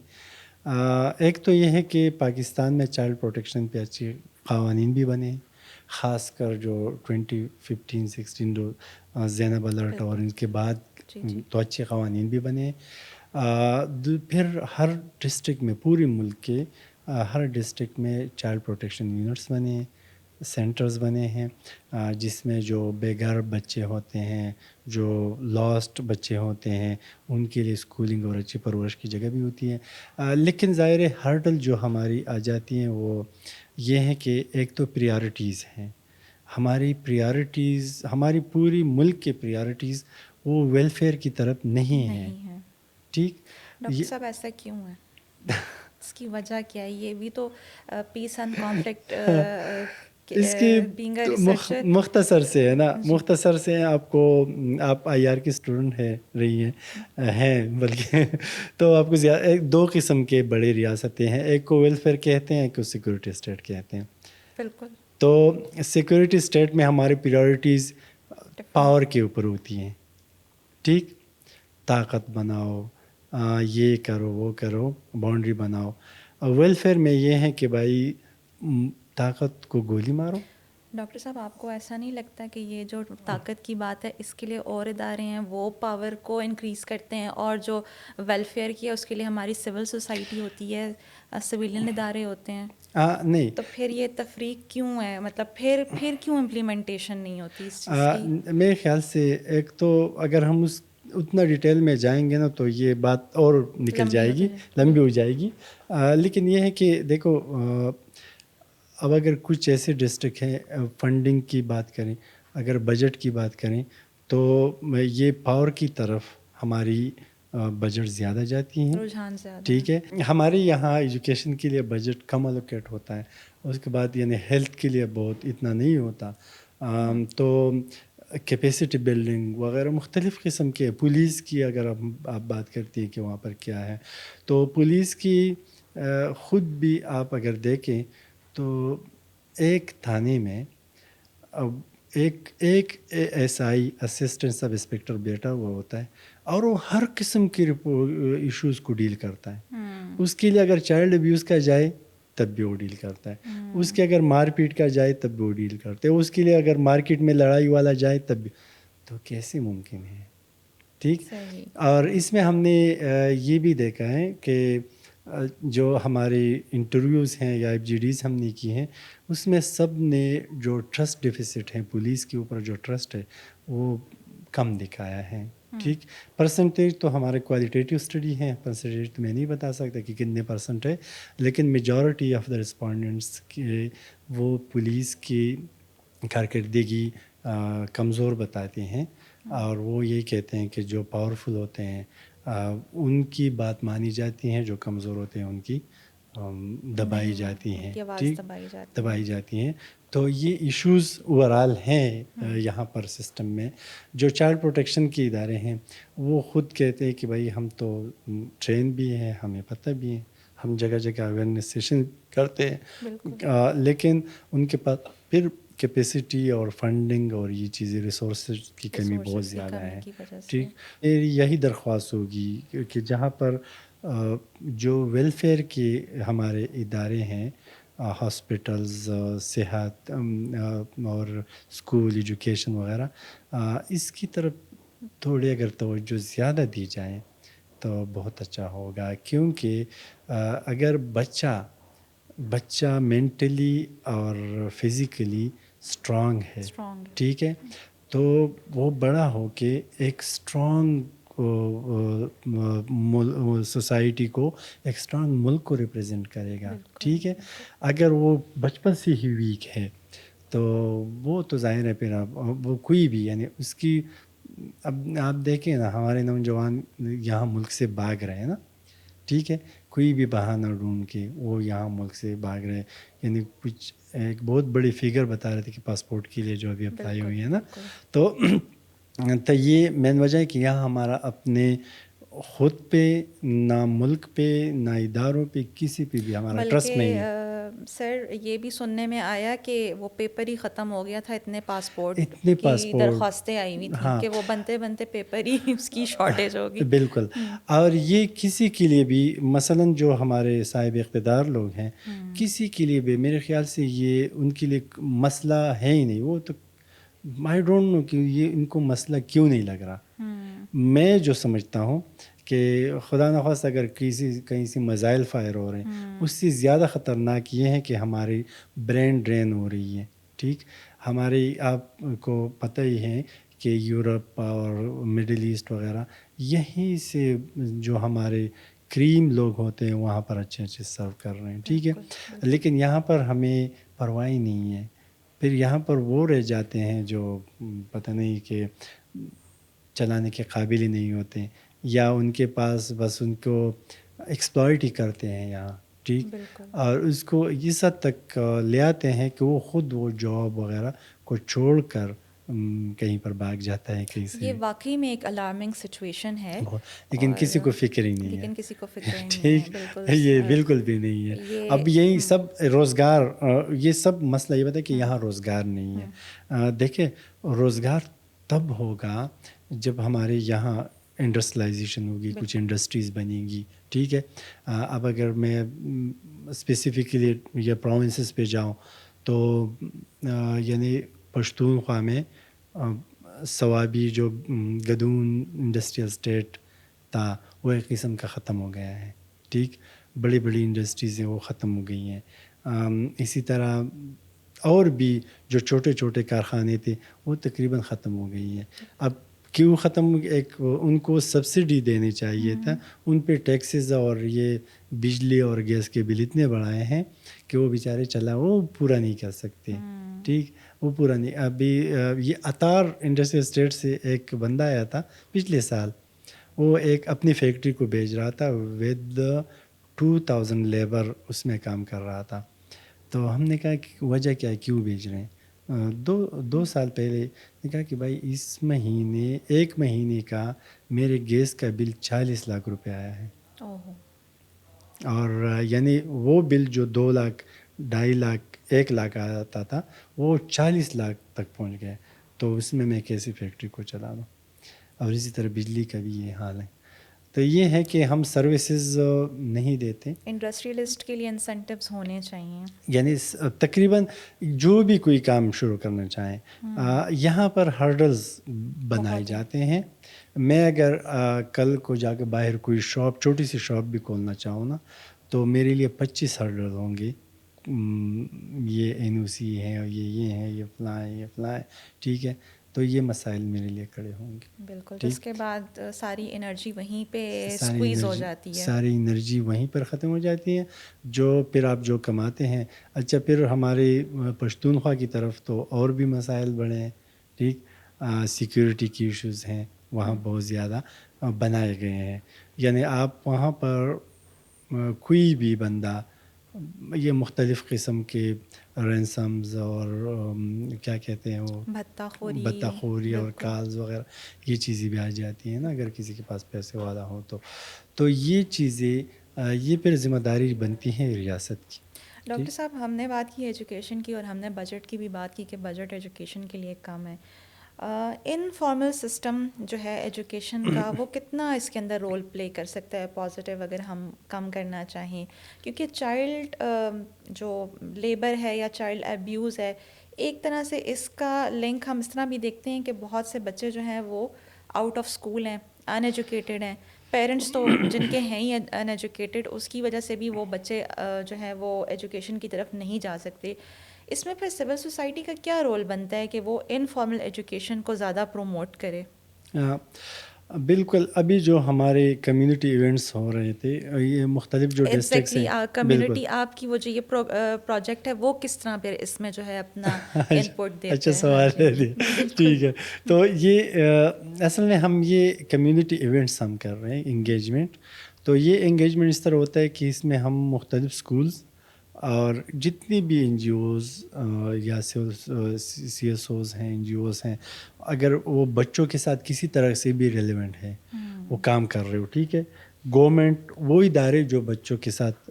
ایک تو یہ ہے کہ پاکستان میں چائلڈ پروٹیکشن پہ اچھے قوانین بھی بنے, خاص کر جو 2015-16 جو زینب الرٹ اور ان کے بعد تو اچھے قوانین بھی بنے. پھر ہر ڈسٹرکٹ میں, پوری ملک کے ہر ڈسٹرکٹ میں چائلڈ پروٹیکشن یونٹس بنے, سینٹرز بنے ہیں, جس میں جو بے گھر بچے ہوتے ہیں, جو لاسٹ بچے ہوتے ہیں, ان کے لیے اسکولنگ اور اچھی پرورش کی جگہ بھی ہوتی ہے. لیکن ظاہر ہرڈل جو ہماری آ جاتی ہیں وہ یہ ہے کہ ایک تو پریارٹیز ہیں. ہماری پریارٹیز, ہماری پوری ملک کے پریارٹیز وہ ویلفیئر کی طرف نہیں ہیں. ٹھیک, ڈاکٹر صاحب ایسا کیوں ہے؟ اس کی وجہ کیا ہے؟ یہ بھی تو پیس اینڈ کانفلکٹ اس کی مختصر سے ہے نا, مختصر سے آپ آئی آر کی اسٹوڈنٹ ہیں بلکہ تو آپ کو 2 قسم کے بڑے ریاستیں ہیں, ایک کو ویلفیئر کہتے ہیں, ایک کو سیکورٹی اسٹیٹ کہتے ہیں. بالکل. تو سیکورٹی اسٹیٹ میں ہماری پریورٹیز پاور کے اوپر ہوتی ہیں. ٹھیک, طاقت بناؤ, یہ کرو وہ کرو, باؤنڈری بناؤ. ویلفیئر میں یہ ہے کہ بھائی طاقت کو گولی مارو. ڈاکٹر صاحب, آپ کو ایسا نہیں لگتا کہ یہ جو طاقت کی بات ہے اس کے لیے اور ادارے ہیں وہ پاور کو انکریز کرتے ہیں, اور جو ویلفیئر کی ہے اس کے لیے ہماری سول سوسائٹی ہوتی ہے, سویلین ادارے ہوتے ہیں؟ نہیں, تو پھر یہ تفریق کیوں ہے؟ مطلب پھر کیوں امپلیمنٹیشن نہیں ہوتی اس چیز کی؟ میرے خیال سے ایک تو اگر ہم اتنا ڈیٹیل میں جائیں گے نا تو یہ بات اور نکل جائے گی, لمبی ہو جائے گی. لیکن یہ ہے کہ دیکھو, اب اگر کچھ ایسے ڈسٹرکٹ ہیں, فنڈنگ کی بات کریں, اگر بجٹ کی بات کریں تو یہ پاور کی طرف ہماری بجٹ زیادہ جاتی ہیں, رجحان زیادہ. ٹھیک ہے, ہمارے یہاں ایجوکیشن کے لیے بجٹ کم الوکیٹ ہوتا ہے, اس کے بعد یعنی ہیلتھ کے لیے بہت اتنا نہیں ہوتا. تو کیپیسٹی بلڈنگ وغیرہ مختلف قسم کے, پولیس کی اگر آپ بات کرتی ہیں کہ وہاں پر کیا ہے, تو پولیس کی خود بھی آپ اگر دیکھیں تو ایک تھانے میں ایک S I, assistant sub inspector بیٹا ہوا ہوتا ہے, اور وہ ہر قسم کی ایشوز کو ڈیل کرتا ہے. اس کے لیے اگر چائلڈ ابیوز کا جائے تب بھی وہ ڈیل کرتا ہے, اس کے اگر مار پیٹ کا جائے تب بھی وہ ڈیل کرتے ہیں, اس کے لیے اگر مارکیٹ میں لڑائی والا جائے تب بھی. تو کیسے ممکن ہے؟ ٹھیک. اور اس میں ہم نے یہ بھی دیکھا ہے کہ جو ہمارے انٹرویوز ہیں یا ایف جی ڈیز ہم نے کی ہیں, اس میں سب نے جو ٹرسٹ ڈیفیسٹ ہے, پولیس کے اوپر جو ٹرسٹ ہے وہ کم دکھایا ہے. ٹھیک. پرسنٹیج تو ہمارے کوالٹیٹیو اسٹڈی ہیں, پرسنٹیج تو میں نہیں بتا سکتا کہ کتنے پرسنٹ ہے, لیکن میجورٹی آف دا رسپونڈنٹس کے وہ پولیس کی کارکردگی کمزور بتاتے ہیں, اور وہ یہ کہتے ہیں کہ جو پاورفل ہوتے ہیں ان کی بات مانی جاتی ہیں, جو کمزور ہوتے ہیں ان کی دبائی جاتی ہیں. ٹھیک, دبائی جاتی ہیں. تو یہ ایشوز اوورال ہیں یہاں پر سسٹم میں. جو چائلڈ پروٹیکشن کے ادارے ہیں وہ خود کہتے ہیں کہ بھائی ہم تو ٹرین بھی ہیں, ہمیں پتہ بھی ہے, ہم جگہ جگہ اویئرنیس سیشن کرتے ہیں, لیکن ان کے پاس پھر کیپیسٹی اور فنڈنگ اور یہ چیزیں ریسورسز کی کمی بہت زیادہ ہے. ٹھیک. میری یہی درخواست ہوگی کہ جہاں پر جو ویلفیئر کے ہمارے ادارے ہیں, ہاسپٹلز, صحت اور اسکول ایجوکیشن وغیرہ, اس کی طرف تھوڑی اگر توجہ زیادہ دی جائے تو بہت اچھا ہوگا. کیونکہ اگر بچہ مینٹلی اور فزیکلی اسٹرانگ ہے, ٹھیک ہے, تو وہ بڑا ہو کے ایک اسٹرانگ سوسائٹی کو, ایک اسٹرانگ ملک کو ریپرزینٹ کرے گا. ٹھیک ہے. اگر وہ بچپن سے ہی ویک ہے تو وہ تو ظاہر ہے پھر وہ کوئی بھی, یعنی اس کی, اب آپ دیکھیں نا ہمارے نوجوان یہاں ملک سے بھاگ رہے ہیں نا. ٹھیک ہے. کوئی بھی بہانہ ڈھونڈ کے وہ یہاں ملک سے بھاگ رہے, یعنی کچھ ایک بہت بڑی فگر بتا رہے تھے کہ پاسپورٹ کے لیے جو ابھی اپلائی ہوئی ہے نا, تو یہ مین وجہ ہے کہ یہاں ہمارا اپنے خود پہ, نہ ملک پہ, نہ اداروں پہ, کسی پہ بھی ہمارا ٹرسٹ نہیں ہے. سر یہ بھی سننے میں آیا کہ وہ پیپر ہی ختم ہو گیا تھا, اتنے پاسپورٹ کی درخواستیں آئی ہوئی تھیں کہ وہ بنتے بنتے پیپر ہی اس کی شارٹیج ہوگی. بالکل. اور یہ کسی کے لیے بھی, مثلاً جو ہمارے صاحب اقتدار لوگ ہیں, کسی کے لیے بھی میرے خیال سے یہ ان کے لیے مسئلہ ہے ہی نہیں. وہ تو آئی ڈونٹ نو کہ یہ ان کو مسئلہ کیوں نہیں لگ رہا. میں جو سمجھتا ہوں کہ خدا نخواست اگر کہیں سے میزائل فائر ہو رہے ہیں, اس سے زیادہ خطرناک یہ ہے کہ ہماری برین ڈرین ہو رہی ہے. ٹھیک. ہماری, آپ کو پتہ ہی ہے کہ یورپ اور مڈل ایسٹ وغیرہ, یہیں سے جو ہمارے کریم لوگ ہوتے ہیں وہاں پر اچھے سرو کر رہے ہیں. ٹھیک ہے. لیکن یہاں پر ہمیں پرواہ نہیں ہے. پھر یہاں پر وہ رہ جاتے ہیں جو پتہ نہیں کہ چلانے کے قابل ہی نہیں ہوتے, یا ان کے پاس بس ان کو ایکسپلائٹ ہی کرتے ہیں یہاں. ٹھیک. اور اس کو اس حد تک لے آتے ہیں کہ وہ خود وہ جاب وغیرہ کو چھوڑ کر کہیں پر بھاگ جاتا ہے کہیں سے. یہ واقعی میں ایک الارمنگ سچویشن ہے, لیکن کسی کو فکر ہی نہیں ہے. لیکن کسی کو فکر ہی نہیں ٹھیک. یہ بالکل بھی نہیں ہے. اب یہی سب روزگار, یہ سب مسئلہ یہ بتا کہ یہاں روزگار نہیں ہے. دیکھیں, روزگار تب ہوگا جب ہمارے یہاں انڈسٹریلائزیشن ہوگی, کچھ انڈسٹریز بنیں گی. ٹھیک ہے. اب اگر میں اسپیسیفکلی یا پروونسز پہ جاؤں تو یعنی پشتونخوا میں سوابی جو گدون انڈسٹریل اسٹیٹ تھا وہ ایک قسم کا ختم ہو گیا ہے. ٹھیک. بڑی بڑی انڈسٹریز ہیں وہ ختم ہو گئی ہیں. اسی طرح اور بھی جو چھوٹے چھوٹے کارخانے تھے وہ تقریباً ختم ہو گئی ہیں. اب کیوں ختم, ایک ان کو سبسڈی دینی چاہیے تھا, ان پہ ٹیکسز اور یہ بجلی اور گیس کے بل اتنے بڑھائے ہیں کہ وہ بیچارے وہ پورا نہیں کر سکتے. ٹھیک. وہ پورا نہیں. ابھی یہ اطار انڈسٹریل اسٹیٹ سے ایک بندہ آیا تھا پچھلے سال, وہ ایک اپنی فیکٹری کو بیچ رہا تھا ود 2000 لیبر اس میں کام کر رہا تھا. تو ہم نے کہا کہ وجہ کیا ہے, کیوں بیچ رہے ہیں. دو سال پہلے نے کہا کہ بھائی اس مہینے, ایک مہینے کا میرے گیس کا بل 40 لاکھ روپے آیا ہے. اور یعنی وہ بل جو 2 لاکھ 2.5 لاکھ 1 لاکھ آتا تھا وہ 40 لاکھ تک پہنچ گئے. تو اس میں کیسی فیکٹری کو چلا دوں. اور اسی طرح بجلی کا بھی یہ حال ہے. تو یہ ہے کہ ہم سروسز نہیں دیتے. انڈسٹریلسٹ کے لیے انسینٹیوز ہونے چاہیے. یعنی تقریباً جو بھی کوئی کام شروع کرنا چاہیں یہاں پر ہرڈلز بنائے جاتے ہیں. میں اگر کل کو جا کے باہر کوئی شاپ چھوٹی سی شاپ بھی کھولنا چاہوں نا تو میرے لیے 25 ہرڈل ہوں گے. یہ NOC ہے اور یہ ہے یہ فلاں ہے یہ فلاں ہے, ٹھیک ہے. تو یہ مسائل میرے لیے کھڑے ہوں گے. بالکل. تو اس کے بعد ساری انرجی وہیں پہ ساری اسکویز ہو جاتی ہے. ساری انرجی وہیں پر ختم ہو جاتی ہے. جو پھر آپ جو کماتے ہیں, اچھا پھر ہمارے پشتونخوا کی طرف تو اور بھی مسائل بڑھے ہیں, ٹھیک. سیکیورٹی کی ایشوز ہیں وہاں بہت زیادہ بنائے گئے ہیں. یعنی آپ وہاں پر کوئی بھی بندہ یہ مختلف قسم کے رینسمز اور کیا کہتے ہیں وہ بھتہ خوری اور کالز وغیرہ یہ چیزیں بھی آ جاتی ہیں نا اگر کسی کے پاس پیسے والا ہو تو یہ چیزیں یہ پھر ذمہ داری بنتی ہیں ریاست کی. ڈاکٹر صاحب ہم نے بات کی ایجوکیشن کی اور ہم نے بجٹ کی بھی بات کی کہ بجٹ ایجوکیشن کے لیے کم ہے. انفارمل سسٹم جو ہے ایجوکیشن کا وہ کتنا اس کے اندر رول پلے کر سکتا ہے پازیٹیو اگر ہم کم کرنا چاہیں, کیونکہ چائلڈ جو لیبر ہے یا چائلڈ ایبیوز ہے ایک طرح سے اس کا لنک ہم اس طرح بھی دیکھتے ہیں کہ بہت سے بچے جو ہیں وہ آؤٹ آف اسکول ہیں, ان ایجوکیٹڈ ہیں. پیرنٹس تو جن کے ہیں ہی ان ایجوکیٹڈ, اس کی وجہ سے بھی وہ بچے جو ہیں وہ ایجوکیشن کی طرف نہیں جا سکتے. اس میں پھر سول سوسائٹی کا کیا رول بنتا ہے کہ وہ انفارمل ایجوکیشن کو زیادہ پروموٹ کرے؟ بالکل. ابھی جو ہمارے کمیونٹی ایونٹس ہو رہے تھے یہ مختلف جو ڈسٹرکٹس ہیں کمیونٹی آپ کی وہ جو یہ پروجیکٹ ہے وہ کس طرح پھر اس میں جو ہے اپنا ان پٹ دیتے ہیں؟ اچھا سوال ہے, ٹھیک ہے. تو یہ اصل میں ہم یہ کمیونٹی ایونٹس ہم کر رہے ہیں انگیجمنٹ. تو یہ انگیجمنٹ اس طرح ہوتا ہے کہ اس میں ہم مختلف اسکولز اور جتنی بھی NGOز یا CSOز ہیں NGOز ہیں اگر وہ بچوں کے ساتھ کسی طرح سے بھی ریلیونٹ ہے وہ کام کر رہے ہو, ٹھیک ہے. گورنمنٹ وہ ادارے جو بچوں کے ساتھ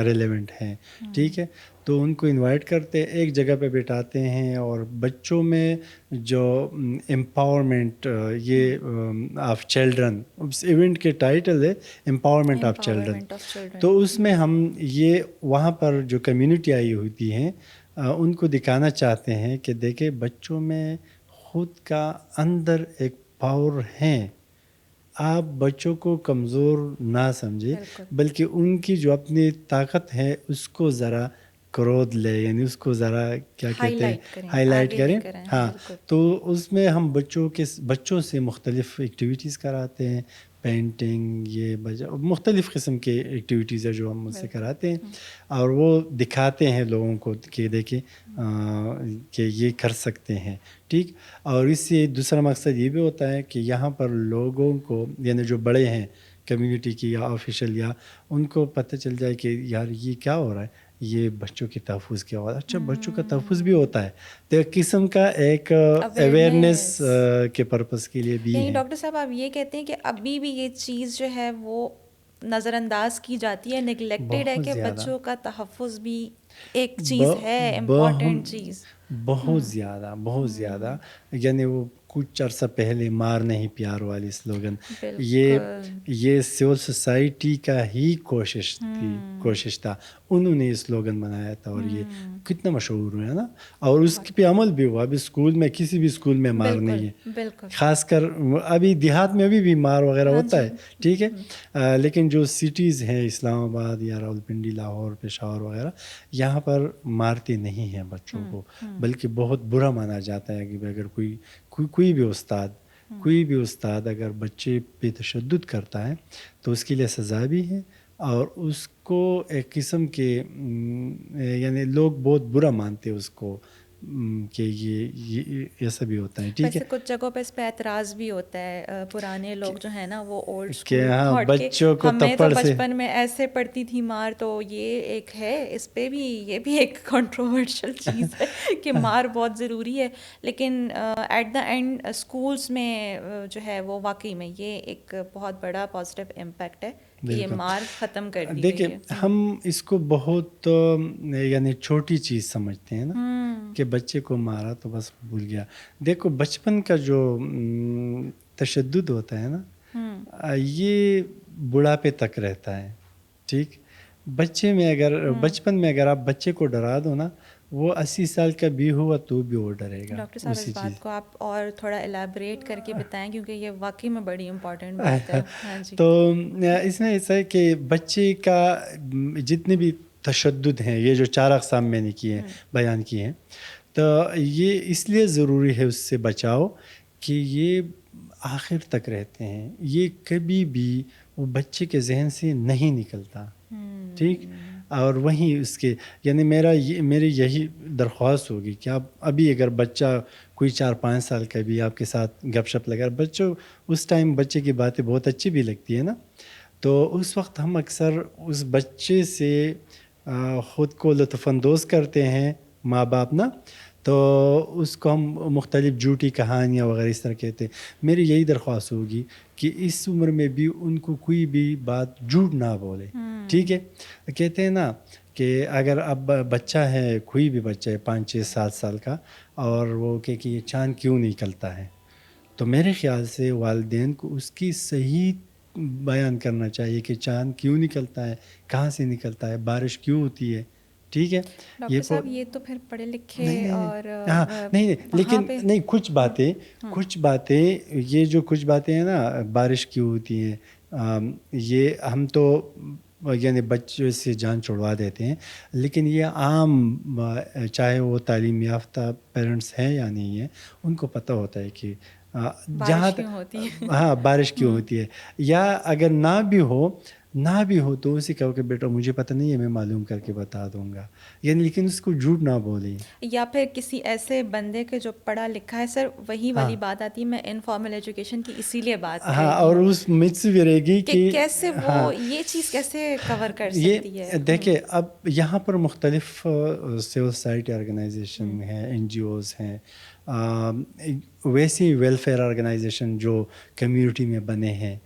ریلیونٹ ہیں, ٹھیک ہے, تو ان کو انوائٹ کرتے ایک جگہ پہ بٹھاتے ہیں اور بچوں میں جو امپاورمنٹ یہ آف چلڈرن, اس ایونٹ کے ٹائٹل ہے امپاورمنٹ آف چلڈرن. تو اس میں ہم یہ وہاں پر جو کمیونٹی آئی ہوتی ہیں ان کو دکھانا چاہتے ہیں کہ دیکھیں بچوں میں خود کا اندر ایک پاور ہے. آپ بچوں کو کمزور نہ سمجھے بلکہ ان کی جو اپنی طاقت ہے اس کو ذرا کرود لے, یعنی اس کو ذرا کیا کہتے ہیں ہائی لائٹ کریں. ہاں, تو اس میں ہم بچوں سے مختلف ایکٹیویٹیز کراتے ہیں, پینٹنگ یہ مختلف قسم کے ایکٹیویٹیز ہے جو ہم ان سے کراتے ہیں اور وہ دکھاتے ہیں لوگوں کو کہ دیکھیں کہ یہ کر سکتے ہیں, ٹھیک. اور اس سے دوسرا مقصد یہ بھی ہوتا ہے کہ یہاں پر لوگوں کو یعنی جو بڑے ہیں کمیونٹی کی یا آفیشل یا ان کو پتہ چل جائے کہ یار یہ کیا ہو رہا ہے, یہ بچوں کے تحفظ کیا ہو رہا ہے. اچھا بچوں کا تحفظ بھی ہوتا ہے تو ایک قسم کا ایک اویئرنیس کے پرپس کے لیے بھی ہے. ڈاکٹر صاحب آپ یہ کہتے ہیں کہ ابھی بھی یہ چیز جو ہے وہ نظر انداز کی جاتی ہے, نگلیکٹڈ ہے کہ بچوں کا تحفظ بھی ایک چیز ہے امپورٹنٹ چیز. بہت زیادہ یعنی وہ کچھ عرصہ پہلے مار نہیں پیار والی سلوگن یہ سول سوسائٹی کا ہی کوشش تھا, انہوں نے یہ سلوگن بنایا تھا اور یہ کتنا مشہور ہوا ہے نا, اور اس پہ عمل بھی ہوا. ابھی اسکول میں کسی بھی اسکول میں مار نہیں ہے, خاص کر ابھی دیہات میں بھی مار وغیرہ ہوتا ہے, ٹھیک ہے, لیکن جو سٹیز ہیں اسلام آباد یا راولپنڈی لاہور پشاور وغیرہ یہاں پر مارتے نہیں ہیں بچوں کو, بلکہ بہت برا مانا جاتا ہے کہ اگر کوئی بھی استاد اگر بچے پہ تشدد کرتا ہے تو اس کے لیے سزا بھی ہے اور اس کو ایک قسم کے یعنی لوگ بہت برا مانتے ہیں اس کو کہ یہ ایسا بھی ہوتا ہے, ٹھیک ہے. کچھ جگہوں پہ اس پہ اعتراض بھی ہوتا ہے, پرانے لوگ جو ہیں نا وہ اولڈ اسکول بچوں کو ہمیں تو بچپن میں ایسے پڑتی تھی مار, تو یہ ایک ہے اس پہ بھی یہ بھی ایک کنٹروورشل چیز ہے کہ مار بہت ضروری ہے, لیکن ایٹ دا اینڈ اسکولس میں جو ہے وہ واقعی میں یہ ایک بہت بڑا پازیٹیو امپیکٹ ہے کہ یہ مار ختم کر دی. دیکھیں ہم اس کو بہت یعنی چھوٹی چیز سمجھتے ہیں نا کہ بچے کو مارا تو بس بھول گیا. دیکھو بچپن کا جو تشدد ہوتا ہے نا یہ بڑھاپے تک رہتا ہے. ٹھیک, بچے میں اگر بچپن میں اگر آپ بچے کو ڈرا دو نا, وہ 80 سال کا بھی ہوا تو بھی وہ ڈرے گا. ڈاکٹر صاحب اس بات کو آپ اور تھوڑا ایلیبریٹ کر کے بتائیں, کیونکہ یہ واقعی میں بڑی امپورٹنٹ بات ہے. ہاں جی. تو اس میں ایسا ہے کہ بچے کا جتنے بھی تشدد ہیں, یہ جو 4 اقسام میں نے کیے ہیں, بیان کیے ہیں, تو یہ اس لیے ضروری ہے اس سے بچاؤ کہ یہ آخر تک رہتے ہیں, یہ کبھی بھی وہ بچے کے ذہن سے نہیں نکلتا. ٹھیک, اور وہیں اس کے یعنی میری یہی درخواست ہوگی کہ آپ ابھی اگر بچہ کوئی 4-5 سال کا بھی آپ کے ساتھ گپ شپ لگا, بچوں اس ٹائم بچے کی باتیں بہت اچھی بھی لگتی ہے نا, تو اس وقت ہم اکثر اس بچے سے خود کو لطف اندوز کرتے ہیں ماں باپ نا, تو اس کو ہم مختلف جھوٹی کہانیاں وغیرہ اس طرح کہتے ہیں. میری یہی درخواست ہوگی کہ اس عمر میں بھی ان کو کوئی بھی بات جھوٹ نہ بولے. ٹھیک ہے, کہتے ہیں نا کہ اگر اب بچہ ہے, کوئی بھی بچہ ہے 5-6-7 سال کا, اور وہ کہ یہ چاند کیوں نکلتا ہے, تو میرے خیال سے والدین کو اس کی صحیح بیان کرنا چاہیے کہ چاند کیوں نکلتا ہے, کہاں سے نکلتا ہے, بارش کیوں ہوتی ہے. ٹھیک ہے, ڈاکٹر صاحب یہ تو پھر پڑھے لکھے اور نہیں لیکن نہیں کچھ باتیں یہ جو کچھ باتیں ہیں نا, بارش کیوں ہوتی ہیں, یہ ہم تو یعنی بچوں سے جان چھڑوا دیتے ہیں, لیکن یہ عام چاہے وہ تعلیم یافتہ پیرنٹس ہیں یا نہیں ہیں, ان کو پتہ ہوتا ہے کہ جہاں ہاں بارش کیوں ہوتی ہے, یا اگر نہ بھی ہو تو اسے کہو کہ بیٹا مجھے پتہ نہیں ہے, میں معلوم کر کے بتا دوں گا, یعنی لیکن اس کو جھوٹ نہ بولیں. یا پھر کسی ایسے بندے کے جو پڑھا لکھا ہے, سر وہی والی بات آتی ہے, میں انفارمل ایجوکیشن کی اسی لیے بات کر رہی ہوں. اور اس متس بھی رہے گی کہ کیسے وہ یہ چیز کیسے کور کر سکتی ہے. دیکھیں اب یہاں پر مختلف سول سوسائٹی آرگنائزیشن ہیں, این جی اوز ہیں, ویسی ویلفیئر آرگنائزیشن جو کمیونٹی میں بنے ہیں,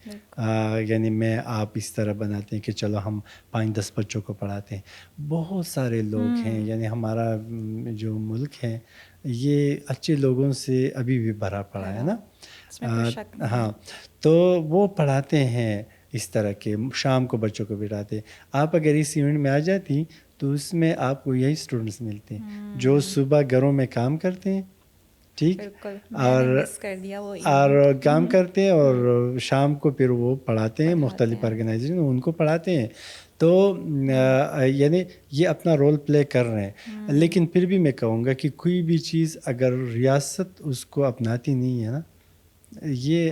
یعنی میں آپ اس طرح بناتے ہیں کہ چلو ہم 5-10 بچوں کو پڑھاتے ہیں. بہت سارے لوگ ہیں, یعنی ہمارا جو ملک ہے یہ اچھے لوگوں سے ابھی بھی بھرا پڑا ہے نا. ہاں, تو وہ پڑھاتے ہیں اس طرح کے, شام کو بچوں کو بٹھاتے. آپ اگر اس ایونٹ میں آ جاتی تو اس میں آپ کو یہی اسٹوڈنٹس ملتے ہیں جو صبح گھروں میں کام کرتے ہیں, ٹھیک, اور کام کرتے ہیں, اور شام کو پھر وہ پڑھاتے ہیں, مختلف آرگنائزیشن ان کو پڑھاتے ہیں. تو یعنی یہ اپنا رول پلے کر رہے ہیں. لیکن پھر بھی میں کہوں گا کہ کوئی بھی چیز اگر ریاست اس کو اپناتی نہیں ہے نا, یہ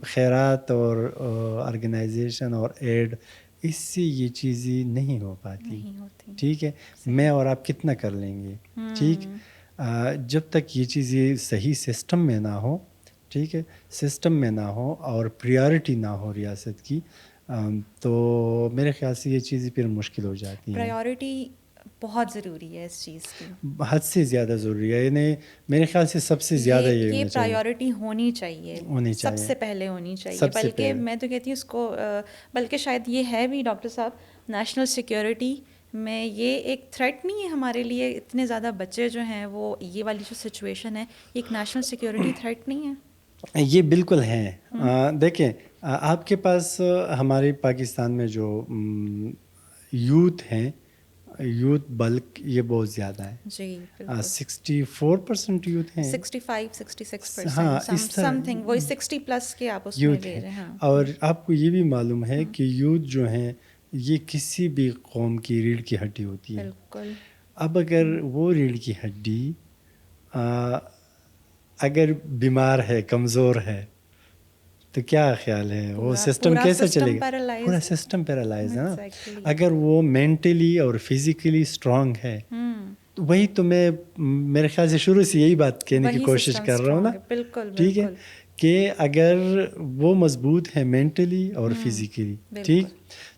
خیرات اور آرگنائزیشن اور ایڈ, اس سے یہ چیزیں نہیں ہو پاتی. ٹھیک ہے, میں اور آپ کتنا کر لیں گے. ٹھیک, جب تک یہ چیزیں صحیح سسٹم میں نہ ہو, ٹھیک ہے, سسٹم میں نہ ہو اور پریارٹی نہ ہو ریاست کی, تو میرے خیال سے یہ چیزیں پھر مشکل ہو جاتی ہیں. پریارٹی بہت ضروری ہے اس چیز کی, حد سے زیادہ ضروری ہے, یعنی میرے خیال سے سب سے زیادہ یہ پرائیورٹی ہونی چاہیے, سب سے پہلے ہونی چاہیے. بلکہ میں تو کہتی ہوں اس کو, بلکہ شاید یہ ہے بھی ڈاکٹر صاحب, نیشنل سیکیورٹی میں یہ ایک تھریٹ نہیں ہے ہمارے لیے. اتنے زیادہ بچے جو ہیں وہ, یہ والی جو سچویشن ہے, ایک نیشنل سیکیورٹی تھریٹ نہیں ہے. یہ بالکل ہے. دیکھیں آپ کے پاس ہمارے پاکستان میں جو یوتھ ہیں, یوتھ بلک یہ بہت زیادہ ہے. جی, 64% یوتھ ہیں, 65-66%, ہاں, سم تھنگ, وہی 60 پلس کے آپ اس میں لے رہے ہیں. اور آپ کو یہ بھی معلوم ہے کہ یوتھ جو ہیں یہ کسی بھی قوم کی ریڑھ کی ہڈی ہوتی ہے. بالکل. اب اگر وہ ریڑھ کی ہڈی اگر بیمار ہے, کمزور ہے, تو کیا خیال ہے وہ سسٹم کیسے چلے گا؟ پورا سسٹم پیرالائز ہے نا. اگر وہ مینٹلی اور فزیکلی اسٹرانگ ہے, تو وہی تو میں میرے خیال سے شروع سے یہی بات کہنے کی کوشش کر رہا ہوں نا. ٹھیک ہے, کہ اگر وہ مضبوط ہے مینٹلی اور فزیکلی, ٹھیک,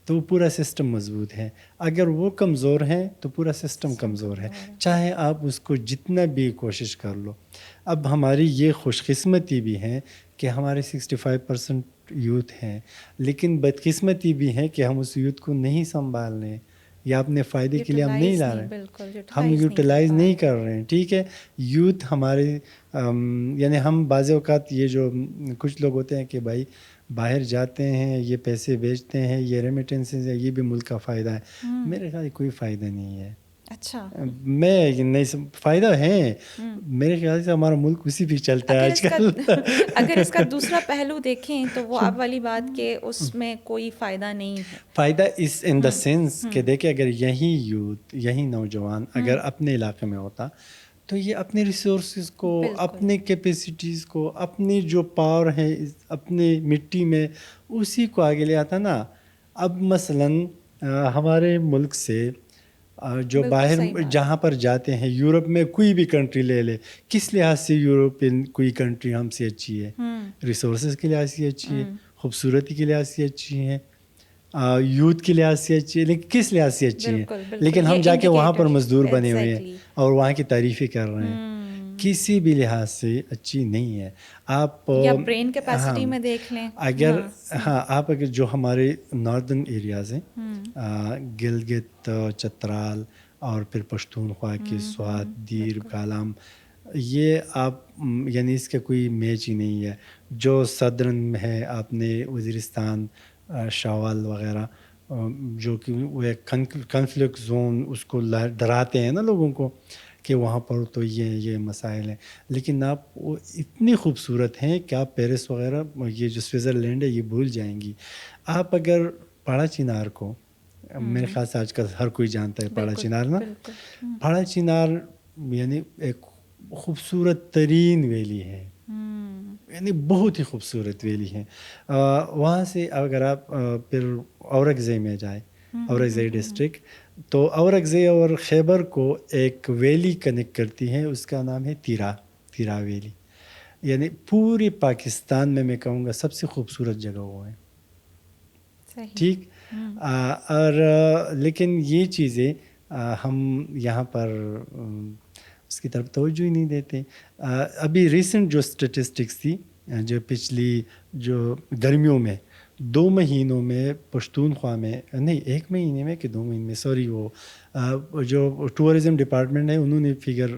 تو پورا سسٹم مضبوط ہے. اگر وہ کمزور ہیں تو پورا سسٹم کمزور ہے, چاہے آپ اس کو جتنا بھی کوشش کر لو. اب ہماری یہ خوش قسمتی بھی ہے کہ ہمارے 65% یوتھ ہیں, لیکن بدقسمتی بھی ہے کہ ہم اس یوتھ کو نہیں سنبھال رہے ہیں یا اپنے فائدے کے لیے ہم نہیں لا رہے ہیں, ہم یوٹیلائز نہیں کر رہے ہیں. ٹھیک ہے, یوتھ ہمارے یعنی ہم بعض اوقات یہ جو کچھ لوگ ہوتے ہیں کہ بھائی باہر جاتے ہیں, یہ پیسے بیچتے ہیں, یہ ریمیٹنسز ہے, یہ بھی ملک کا فائدہ ہے. میرے خیال کوئی فائدہ نہیں ہے. اچھا, میں نہیں فائدہ ہے میرے خیال سے, ہمارا ملک اسی پہ چلتا ہے آج کل. اگر اس کا دوسرا پہلو دیکھیں تو وہ اب والی بات کہ اس میں کوئی فائدہ نہیں ہے. فائدہ اس ان دا سینس کہ دیکھیں اگر یہی یوتھ, یہی نوجوان اگر اپنے علاقے میں ہوتا تو یہ اپنے ریسورسز کو, اپنے کیپیسٹیز کو, اپنی جو پاور ہے اپنی مٹی میں, اسی کو آگے لے آتا نا. اب مثلاً ہمارے ملک سے جو باہر جہاں پر جاتے ہیں, یورپ میں کوئی بھی کنٹری لے لے, کس لحاظ سے یورپین کوئی کنٹری ہم سے اچھی ہے؟ ریسورسز کے لحاظ سے اچھی ہے, خوبصورتی کے لحاظ سے اچھی ہے, یوتھ کے لحاظ سے اچھی ہے, لیکن کس لحاظ سے اچھی ہے؟ لیکن ہم جا کے وہاں پر مزدور بنے ہوئے ہیں اور وہاں کی تعریفیں کر رہے ہیں. کسی بھی لحاظ سے اچھی نہیں ہے. آپ یا برین کیپیسٹی میں دیکھ لیں, اگر آپ اگر جو ہمارے ناردرن ایریاز ہیں, گلگت, چترال اور پھر پشتونخوا کی سوات, دیر, کالام, یہ آپ یعنی اس کا کوئی میچ ہی نہیں ہے. جو صدرن میں ہے آپ نے وزیرستان, شاول وغیرہ, جو کہ وہ ایک کنفلکٹ زون اس کو ڈراتے ہیں نا لوگوں کو کہ وہاں پر تو یہ مسائل ہیں. لیکن آپ وہ اتنی خوبصورت ہیں کہ آپ پیرس وغیرہ, یہ جو سوئٹزرلینڈ ہے, یہ بھول جائیں گی. آپ اگر پاڑا چنار کو, میرے خیال سے آج کل ہر کوئی جانتا ہے پاڑا چنار نا, پاڑا چنار یعنی ایک خوبصورت ترین ویلی ہے, یعنی بہت ہی خوبصورت ویلی ہے. وہاں سے اگر آپ پھر اورکزئی میں جائیں, اورکزئی ڈسٹرکٹ, تو اورکزئی اور خیبر کو ایک ویلی کنیکٹ کرتی ہے, اس کا نام ہے تیرا ویلی. یعنی پوری پاکستان میں کہوں گا سب سے خوبصورت جگہ وہ ہے. ٹھیک, اور لیکن یہ چیزیں ہم یہاں پر اس کی طرف توجہ ہی نہیں دیتے. ابھی ریسنٹ جو اسٹیٹسٹکس تھی, جو پچھلی جو گرمیوں میں 2 مہینوں میں پشتونخوا میں, نہیں 1 مہینے میں کہ 2 مہینے میں, سوری, وہ جو ٹورزم ڈپارٹمنٹ ہے انہوں نے فگر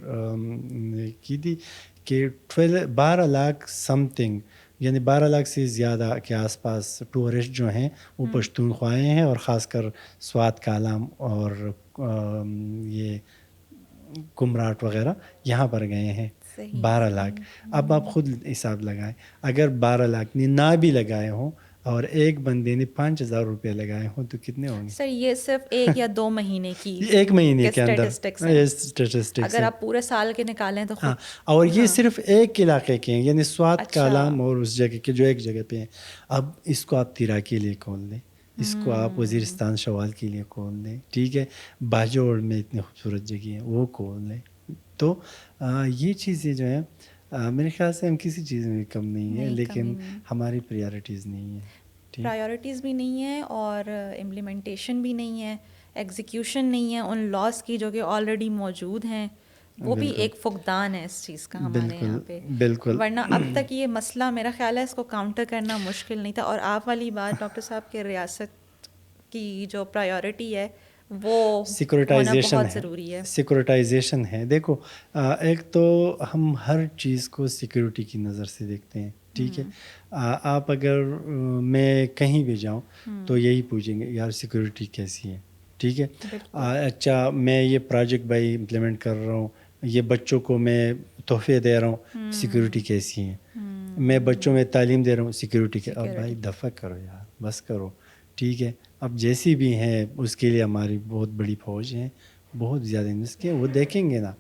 کی تھی کہ 12 لاکھ سم تھنگ, یعنی 12 لاکھ سے زیادہ کے آس پاس ٹورسٹ جو ہیں وہ پشتونخوا ہیں, اور خاص کر سوات, کالام اور یہ کمراٹ وغیرہ یہاں پر گئے ہیں. 12 لاکھ. اب آپ خود حساب لگائیں, اگر 12 لاکھ نہ بھی لگائے ہوں اور ایک بندے نے 5,000 روپے لگائے ہوں تو کتنے ہوں گے؟ سر یہ صرف 1 یا 2 مہینے کی 1 مہینے کے اندر اسٹیٹسٹکس, اگر آپ پورے سال کے نکالیں تو ہاں, اور یہ صرف ایک علاقے کے ہیں, یعنی سوات, کالام اور اس جگہ کے جو ایک جگہ پہ ہیں. اب اس کو آپ تیرا کے لیے کھول دیں, اس کو آپ وزیرستان شوال کے لیے کھول دیں, ٹھیک ہے, باجوڑ میں اتنی خوبصورت جگہ ہیں وہ کھول دیں. تو یہ چیزیں جو ہیں میرے خیال سے ہم کسی چیز میں کم نہیں ہیں, لیکن ہماری پریارٹیز نہیں ہیں. پرائیورٹیز بھی نہیں ہیں اور امپلیمنٹیشن بھی نہیں ہے, ایگزیکیوشن نہیں ہے ان لاس کی جو کہ آلریڈی موجود ہیں, وہ بھی ایک فقدان ہے اس چیز کا ہمارے یہاں پہ. بالکل, ورنہ اب تک یہ مسئلہ میرا خیال ہے اس کو کاؤنٹر کرنا مشکل نہیں تھا. اور آپ والی بات ڈاکٹر صاحب کے ریاست کی جو پرائیورٹی ہے وہ ہونا بہت ضروری ہے. سیکورٹائزیشن ہے. دیکھو ایک تو ہم ہر چیز کو سیکورٹی کی نظر سے دیکھتے ہیں, ٹھیک ہے. آپ اگر میں کہیں بھی جاؤں تو یہی پوچھیں گے یار سیکورٹی کیسی ہے, ٹھیک ہے. اچھا میں یہ پروجیکٹ بھائی امپلیمنٹ کر رہا ہوں, یہ بچوں کو میں تحفے دے رہا ہوں, سیکورٹی کیسی ہے. میں بچوں میں تعلیم دے رہا ہوں, سیکورٹی کے. اب بھائی دفع کرو یار, بس کرو, ٹھیک ہے. اب جیسی بھی ہیں اس کے لیے ہماری بہت بڑی فوج ہے, بہت زیادہ انویسٹ کیا, وہ دیکھیں گے نا,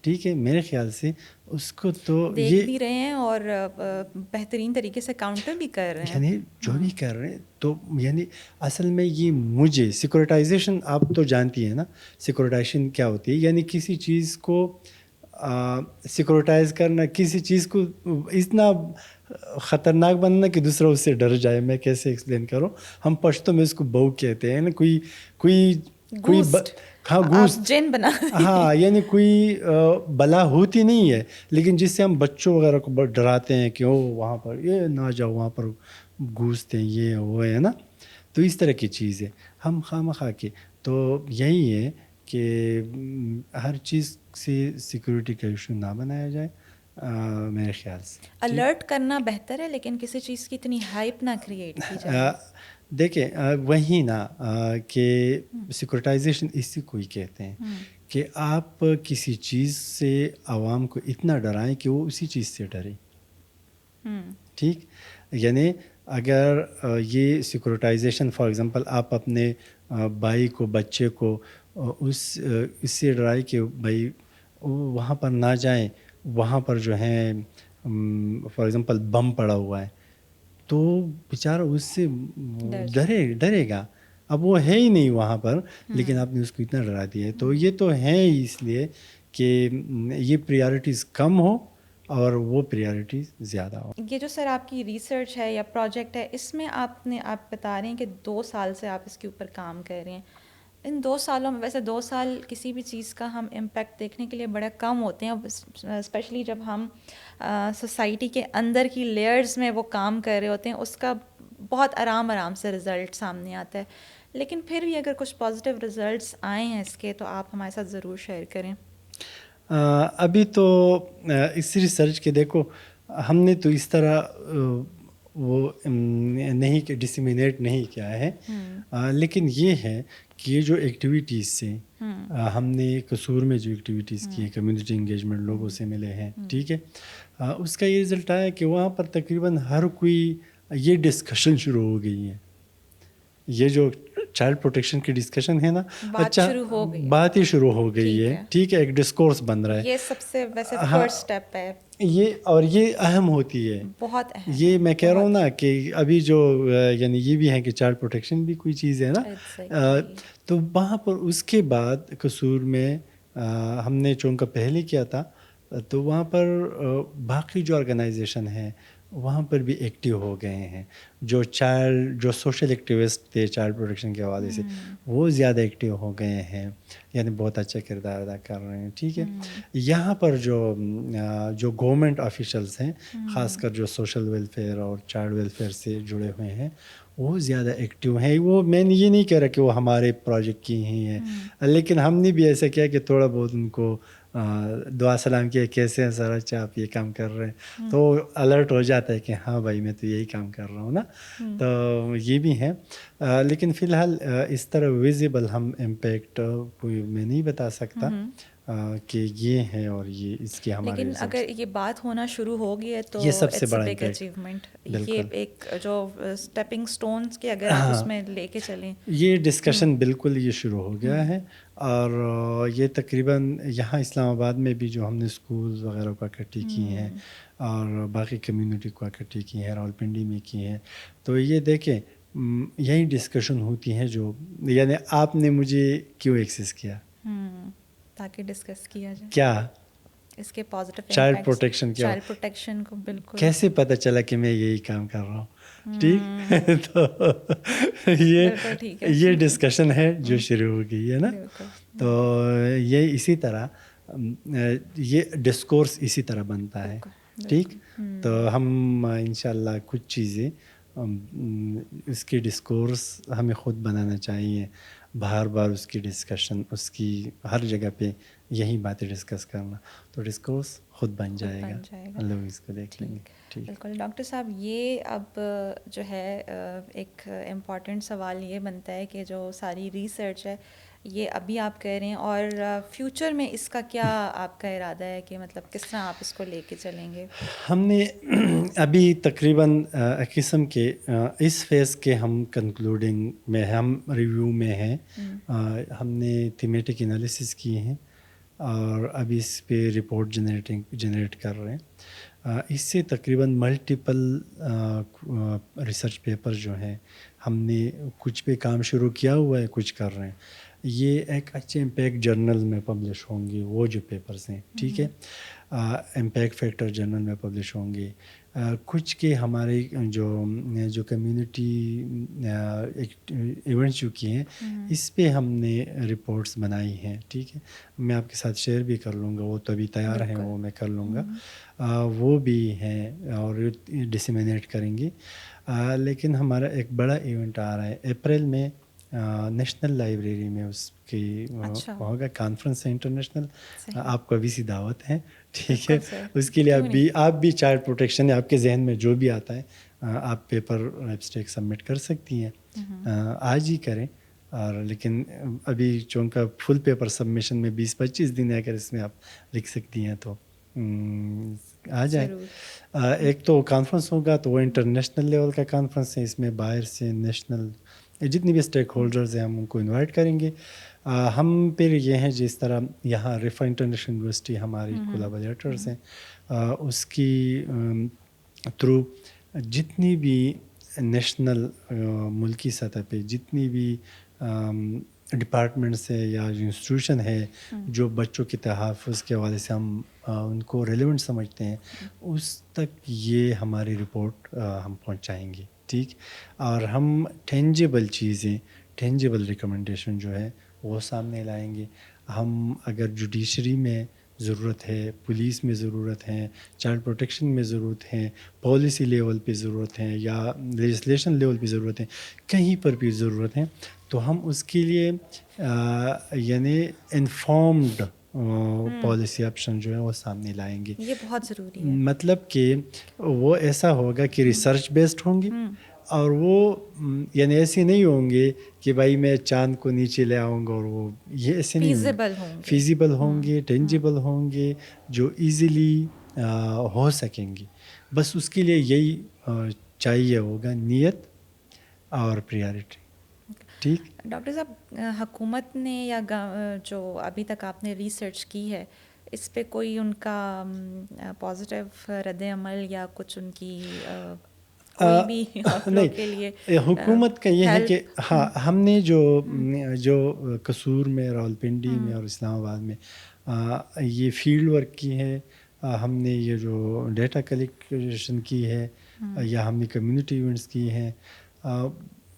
ٹھیک ہے. میرے خیال سے اس کو تو دیکھ بھی رہے ہیں اور بہترین طریقے سے کاؤنٹر بھی کر رہے ہیں, یعنی جو بھی کر رہے ہیں. تو یعنی اصل میں یہ مجھے سیکورٹائزیشن, آپ تو جانتی ہیں نا سیکورٹائزیشن کیا ہوتی ہے, یعنی کسی چیز کو سیکورٹائز کرنا, کسی چیز کو اتنا خطرناک بننا کہ دوسرا اس سے ڈر جائے. میں کیسے ایکسپلین کروں, ہم پشتو میں اس کو بہو کہتے ہیں نا, کوئی ہاں گوشت جن بنا, ہاں, یعنی کوئی بلا ہوتی نہیں ہے, لیکن جس سے ہم بچوں وغیرہ کو ڈراتے ہیں کہ وہاں پر یہ نہ جاؤ, وہاں پر گوشت ہیں, یہ وہ ہے نا. تو اس طرح کی چیز ہے ہم خواہ کے. تو یہی ہے کہ ہر چیز سے سیکورٹی کا ایشو نہ بنایا جائے. میرے خیال سے. الرٹ کرنا بہتر ہے لیکن کسی چیز کی اتنی ہائپ نہ کریٹ کی جائے. دیکھیں وہی نا کہ سیکورٹائزیشن اسی کو ہی کہتے ہیں کہ آپ کسی چیز سے عوام کو اتنا ڈرائیں کہ وہ اسی چیز سے ڈرے. ٹھیک، یعنی اگر یہ سیکورٹائزیشن فار ایگزامپل آپ اپنے بھائی کو بچے کو اس سے ڈرائے کہ بھائی وہاں پر نہ جائیں، وہاں پر جو ہے فار ایگزامپل بم پڑا ہوا ہے، تو بیچارہ اس سے ڈرے گا. اب وہ ہے ہی نہیں وہاں پر لیکن آپ نے اس کو اتنا ڈرا دیا ہے. تو یہ تو ہے اس لیے کہ یہ پریارٹیز کم ہو اور وہ پریارٹیز زیادہ ہو. یہ جو سر آپ کی ریسرچ ہے یا پروجیکٹ ہے، اس میں آپ بتا رہے ہیں کہ 2 سال سے آپ اس کے اوپر کام کر رہے ہیں. ان 2 سالوں میں، ویسے 2 سال کسی بھی چیز کا ہم امپیکٹ دیکھنے کے لیے بڑا کم ہوتے ہیں، اسپیشلی جب ہم سوسائٹی کے اندر کی لیئرز میں وہ کام کر رہے ہوتے ہیں، اس کا بہت آرام سے رزلٹ سامنے آتا ہے. لیکن پھر بھی اگر کچھ پازیٹیو رزلٹس آئے ہیں اس کے، تو آپ ہمارے ساتھ ضرور شیئر کریں. ابھی تو اس ریسرچ کے دیکھو ہم نے تو اس طرح وہ نہیں کہ ڈسیمینیٹ نہیں کیا ہے، لیکن یہ ہے کہ یہ جو ایکٹیویٹیز سے ہم نے قصور میں جو ایکٹیویٹیز کی ہیں، کمیونٹی انگیجمنٹ، لوگوں سے ملے ہیں، ٹھیک ہے، اس کا یہ رزلٹ آیا کہ وہاں پر تقریباً ہر کوئی یہ ڈسکشن شروع ہو گئی ہے. یہ جو چائلڈ پروٹیکشن کی ڈسکشن ہے نا، اچھا بات ہی شروع ہو گئی ہے، ٹھیک ہے، ایک ڈسکورس بن رہا ہے. یہ سب سے ویسے فرسٹ سٹیپ ہے یہ، اور یہ اہم ہوتی ہے، بہت اہم. یہ میں کہہ رہا ہوں نا کہ ابھی جو یعنی یہ بھی ہے کہ چائلڈ پروٹیکشن بھی کوئی چیز ہے نا. تو وہاں پر اس کے بعد قصور میں ہم نے چونکہ پہلے کیا تھا، تو وہاں پر باقی جو آرگنائزیشن ہیں وہاں پر بھی ایکٹیو ہو گئے ہیں. جو سوشل ایکٹیوسٹ تھے چائلڈ پروٹیکشن کے حوالے سے، وہ زیادہ ایکٹیو ہو گئے ہیں، یعنی بہت اچھا کردار ادا کر رہے ہیں. ٹھیک ہے، یہاں پر جو گورنمنٹ آفیشلز ہیں، خاص کر جو سوشل ویلفیئر اور چائلڈ ویلفیئر سے جڑے ہوئے ہیں، وہ زیادہ ایکٹیو ہیں. وہ میں نے یہ نہیں کہہ رہا کہ وہ ہمارے پروجیکٹ کی ہی ہیں، لیکن ہم نے بھی ایسا کیا کہ تھوڑا بہت ان کو دعا سلام کیا، کیسے ہیں سر، اچھا آپ یہ کام کر رہے ہیں، تو الرٹ ہو جاتا ہے کہ ہاں بھائی میں تو یہی کام کر رہا ہوں نا. تو یہ بھی ہے، لیکن فی الحال اس طرح ویزیبل ہم امپیکٹ کوئی میں نہیں بتا سکتا کہ یہ ہے اور یہ اس کے ہمارے. لیکن اگر یہ بات ہونا شروع ہو گئی ہے تو یہ سب سے بڑا بگ اچیومنٹ، یہ ایک جو اسٹیپنگ سٹونز کے اگر آپ اس میں لے کے چلیں. یہ ڈسکشن بالکل یہ شروع ہو گیا ہے، اور یہ تقریباً یہاں اسلام آباد میں بھی جو ہم نے اسکولز وغیرہ کو اکٹھی کی ہیں اور باقی کمیونٹی کو اکٹھی کی ہیں، راولپنڈی میں کی ہیں، تو یہ دیکھیں یہی ڈسکشن ہوتی ہیں جو، یعنی آپ نے مجھے کیوں ایکسس کیا، تاکہ ڈسکس کیا جائے کیا اس کے پازیٹیو چائلڈ پروٹیکشن کیا، چائلڈ پروٹیکشن کو. بالکل کیسے پتہ چلا کہ میں یہی کام کر رہا ہوں. ٹھیک، تو یہ ڈسکشن ہے جو شروع ہو گئی ہے نا. تو یہ اسی طرح یہ ڈسکورس اسی طرح بنتا ہے. ٹھیک، تو ہم انشاءاللہ کچھ چیزیں اس کی ڈسکورس ہمیں خود بنانا چاہیے، بار بار اس کی ڈسکشن، اس کی ہر جگہ پہ یہی باتیں ڈسکس کرنا، تو ڈسکورس خود بن جائے گا، لوگ اس کو دیکھ لیں گے. بالکل ڈاکٹر صاحب، یہ اب جو ہے ایک امپورٹنٹ سوال یہ بنتا ہے کہ جو ساری ریسرچ ہے یہ ابھی آپ کہہ رہے ہیں، اور فیوچر میں اس کا کیا آپ کا ارادہ ہے کہ مطلب کس طرح آپ اس کو لے کے چلیں گے؟ ہم نے ابھی تقریباً قسم کے اس فیز کے ہم کنکلوڈنگ میں، ہم ریویو میں ہیں. ہم نے تھیمیٹک انالیسس کیے ہیں اور ابھی اس پہ رپورٹ جنریٹ کر رہے ہیں. اس سے تقریباً ملٹیپل ریسرچ پیپر جو ہیں ہم نے کچھ پہ کام شروع کیا ہوا ہے، کچھ کر رہے ہیں. یہ ایک اچھے امپیکٹ جرنل میں پبلش ہوں گے وہ جو پیپرز ہیں. ٹھیک ہے، امپیکٹ فیکٹر جرنل میں پبلش ہوں گے. کچھ کے ہمارے جو کمیونٹی ایونٹس جو کیے ہیں اس پہ ہم نے رپورٹس بنائی ہیں. ٹھیک ہے، میں آپ کے ساتھ شیئر بھی کر لوں گا، وہ تو ابھی تیار ہیں، وہ میں کر لوں گا. وہ بھی ہیں اور ڈسیمینیٹ کریں گے. لیکن ہمارا ایک بڑا ایونٹ آ رہا ہے اپریل میں. نیشنل لائبریری میں اس کی اچھا ہوگا کانفرنس ہے انٹرنیشنل. صحیح. آپ کو ابھی سی دعوت ہے, ٹھیک ہے. بالکل سر, اس کے لیے کیوں نہیں. آپ بھی چائلڈ پروٹیکشن آپ کے ذہن میں جو بھی آتا ہے آپ پیپر ایبسٹریکٹ سبمٹ کر سکتی ہیں, آج ہی کریں. اور لیکن ابھی چونکہ فل پیپر سبمیشن میں 20-25 دن ہے, اگر اس میں آپ لکھ سکتی ہیں تو آ جائیں. ایک تو کانفرنس ہوگا تو وہ انٹرنیشنل لیول کا کانفرنس ہے, اس میں باہر سے نیشنل جتنی بھی اسٹیک ہولڈرز ہیں ہم ان کو انوائٹ کریں گے. ہم پھر یہ ہیں جس طرح یہاں رفا انٹرنیشنل یونیورسٹی ہماری کولیبوریٹرز ہیں, اس کی تھرو جتنی بھی نیشنل ملکی سطح پہ جتنی بھی ڈپارٹمنٹس ہے یا انسٹیٹیوشن ہے جو بچوں کے تحفظ کے حوالے سے ہم ان کو ریلیونٹ سمجھتے ہیں, اس تک یہ ہماری رپورٹ ہم پہنچائیں گے, ٹھیک. اور ہم ٹینجیبل چیزیں, ٹینجیبل ریکمنڈیشن جو ہے وہ سامنے لائیں گے. ہم اگر جوڈیشری میں ضرورت ہے, پولیس میں ضرورت ہے, چائلڈ پروٹیکشن میں ضرورت ہے, پالیسی لیول پہ ضرورت ہے یا لیجسلیشن لیول پہ ضرورت ہے, کہیں پر بھی ضرورت ہے, تو ہم اس کے لیے یعنی انفارمڈ پالیسی آپشن جو ہے وہ سامنے لائیں گے. یہ بہت ضروری ہے. مطلب کہ وہ ایسا ہوگا کہ ریسرچ بیسڈ ہوں گی, اور وہ یعنی ایسے نہیں ہوں گے کہ بھائی میں چاند کو نیچے لے آؤں گا, اور وہ یہ ایسے نہیں ہوں گے. فیزیبل ہوں گے, ٹینجیبل ہوں گے, جو ایزیلی ہو سکیں گی. بس اس کے لیے یہی چاہیے ہوگا, نیت اور پریارٹی, ٹھیک. ڈاکٹر صاحب, حکومت نے یا جو ابھی تک آپ نے ریسرچ کی ہے اس پہ کوئی ان کا پازیٹیو رد عمل یا کچھ ان کی کوئی بھی کے لیے حکومت کا یہ ہے کہ ہاں ہم نے جو قصور میں, راولپنڈی میں اور اسلام آباد میں یہ فیلڈ ورک کی ہے, ہم نے یہ جو ڈیٹا کلیکشن کی ہے, یا ہم نے کمیونٹی ایونٹس کی ہیں,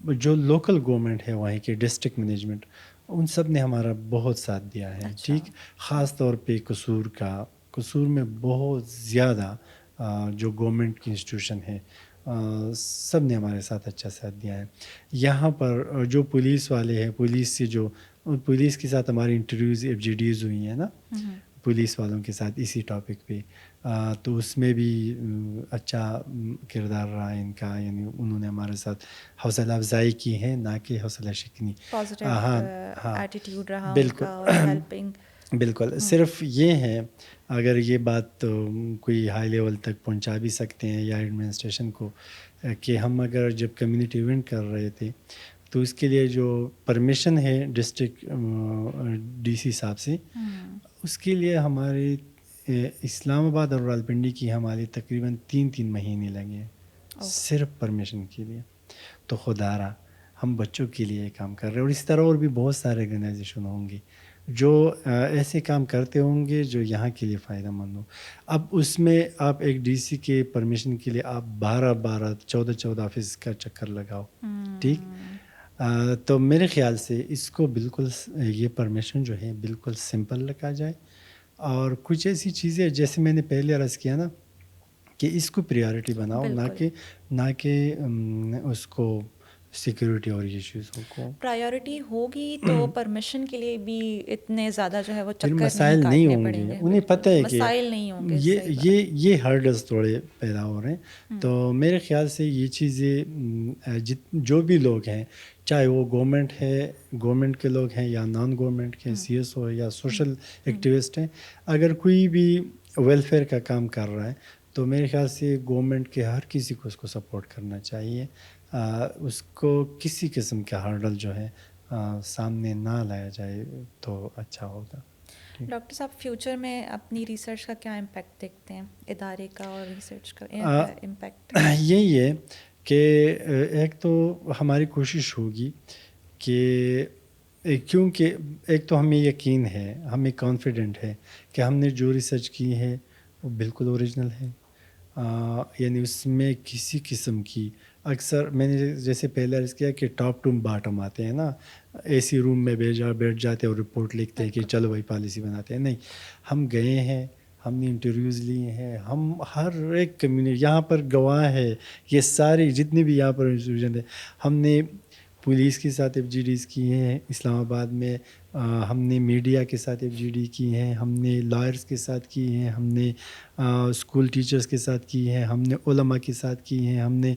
جو لوکل گورنمنٹ ہے وہیں کے ڈسٹرکٹ مینجمنٹ, ان سب نے ہمارا بہت ساتھ دیا ہے, ٹھیک. خاص طور پہ قصور میں بہت زیادہ جو گورنمنٹ کی انسٹیٹیوشن ہے سب نے ہمارے ساتھ اچھا ساتھ دیا ہے. یہاں پر جو پولیس والے ہیں, پولیس کے ساتھ ہماری انٹرویوز FGDs ہوئی ہیں نا, پولیس والوں کے ساتھ اسی ٹاپک پہ, تو اس میں بھی اچھا کردار رہا ہے ان کا, یعنی انہوں نے ہمارے ساتھ حوصلہ افزائی کی ہے, نہ کہ حوصلہ شکنی. ایٹیٹیوڈ رہا بالکل بالکل. صرف یہ ہے, اگر یہ بات کوئی ہائی لیول تک پہنچا بھی سکتے ہیں یا ایڈمنسٹریشن کو, کہ ہم اگر جب کمیونٹی ایونٹ کر رہے تھے تو اس کے لیے جو پرمیشن ہے ڈسٹرکٹ DC صاحب سے, اس کے لیے ہمارے اسلام آباد اور راولپنڈی کی ہماری تقریباً 3 مہینے لگے صرف پرمیشن کے لیے. تو خدا را ہم بچوں کے لیے کام کر رہے ہیں, اور اس طرح اور بھی بہت سارے آرگنائزیشن ہوں گے جو ایسے کام کرتے ہوں گے جو یہاں کے لیے فائدہ مند ہو. اب اس میں آپ ایک DC کے پرمیشن کے لیے آپ 14 آفس کا چکر لگاؤ, ٹھیک. تو میرے خیال سے اس کو بالکل یہ پرمیشن جو ہے بالکل سمپل رکھا جائے, اور کچھ ایسی چیزیں جیسے میں نے پہلے عرض کیا نا کہ اس کو پریارٹی بناؤ, نہ کہ اس کو سیکیورٹی اور ایشوزوں کو پرائیورٹی ہوگی تو پرمیشن کے لیے بھی اتنے زیادہ جو ہے وہ پھر چکر مسائل نہیں ہوں گے. انہیں پتہ ہے کہ مسائل نہیں ہوں گے, یہ ہرڈلز تھوڑے پیدا ہو رہے ہیں. تو میرے خیال سے یہ چیزیں جو بھی لوگ ہیں, چاہے وہ گورنمنٹ کے لوگ ہیں یا نان گورنمنٹ کے, CSO یا سوشل ایکٹیوسٹ ہیں, اگر کوئی بھی ویلفیئر کا کام کر رہا ہے تو میرے خیال سے گورنمنٹ کے ہر کسی کو اس کو سپورٹ کرنا چاہیے. اس کو کسی قسم کا ہرڈل جو ہے سامنے نہ لایا جائے تو اچھا ہوگا. ڈاکٹر صاحب, فیوچر میں اپنی ریسرچ کا کیا امپیکٹ دیکھتے ہیں, ادارے کا اور ریسرچ کا امپیکٹ؟ یہی ہے کہ ایک تو ہماری کوشش ہوگی کہ کیونکہ ایک تو ہمیں یقین ہے, ہمیں کانفیڈنٹ ہے کہ ہم نے جو ریسرچ کی ہے وہ بالکل اوریجنل ہے, یعنی اس میں کسی قسم کی, اکثر میں نے جیسے پہلے عرض کیا کہ ٹاپ ٹو باٹم آتے ہیں نا, AC روم میں بیٹھ جاتے اور رپورٹ لکھتے ہیں کہ چلو بھائی پالیسی بناتے ہیں. نہیں, ہم گئے ہیں, ہم نے انٹرویوز لیے ہیں, ہم ہر ایک کمیونٹی یہاں پر گواہ ہے, یہ ساری جتنی بھی یہاں پر انسٹیٹیوشن ہے, ہم نے پولیس کے ساتھ FGDs کی ہیں اسلام آباد میں, ہم نے میڈیا کے ساتھ FGD کی ہیں, ہم نے لائرس کے ساتھ کی ہیں, ہم نے اسکول ٹیچرز کے ساتھ کی ہیں, ہم نے علماء کے ساتھ کی ہیں, ہم نے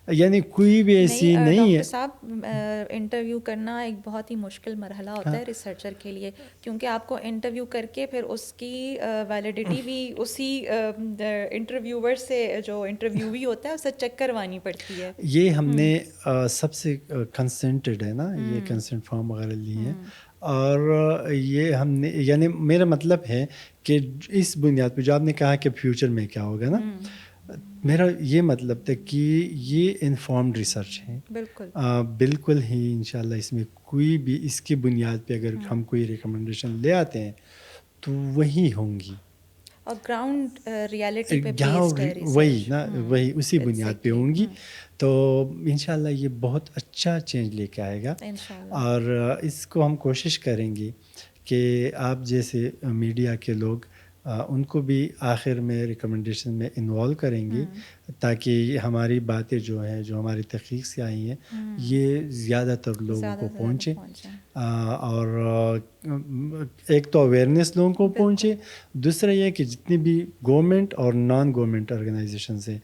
یعنی کوئی بھی ایسی نہیں ہے. ڈاکٹر صاحب انٹرویو کرنا ایک بہت ہی مشکل مرحلہ ہوتا ہے ریسرچر کے لیے, کیونکہ آپ کو انٹرویو کر کے پھر اس کی ویلیڈیٹی بھی اسی انٹرویور سے, جو انٹرویوی ہوتا ہے اسے چیک کروانی پڑتی ہے. یہ ہم نے سب سے کنسنٹڈ ہے نا, یہ کنسنٹ فارم وغیرہ لی ہیں, اور یہ ہم نے یعنی میرا مطلب ہے کہ اس بنیاد پہ جو آپ نے کہا کہ فیوچر میں کیا ہوگا نا, میرا یہ مطلب تھا کہ یہ انفارمڈ ریسرچ ہے. بالکل بالکل ہی انشاءاللہ اس میں کوئی بھی اس کی بنیاد پہ اگر ہم کوئی ریکمنڈیشن لے آتے ہیں تو وہی ہوں گی, اور گراؤنڈ ریالٹی پہ وہی نا, وہی اسی بنیاد پہ ہوں گی. تو انشاءاللہ یہ بہت اچھا چینج لے کے آئے گا, اور اس کو ہم کوشش کریں گے کہ آپ جیسے میڈیا کے لوگ ان کو بھی آخر میں ریکمنڈیشن میں انوالو کریں گے, تاکہ ہماری باتیں جو ہیں, جو ہماری تحقیق سے آئی ہیں, یہ زیادہ تر لوگوں کو پہنچے, اور ایک تو اویئرنیس لوگوں کو پہنچے, دوسرا یہ کہ جتنی بھی گورنمنٹ اور نان گورنمنٹ آرگنائزیشنز ہیں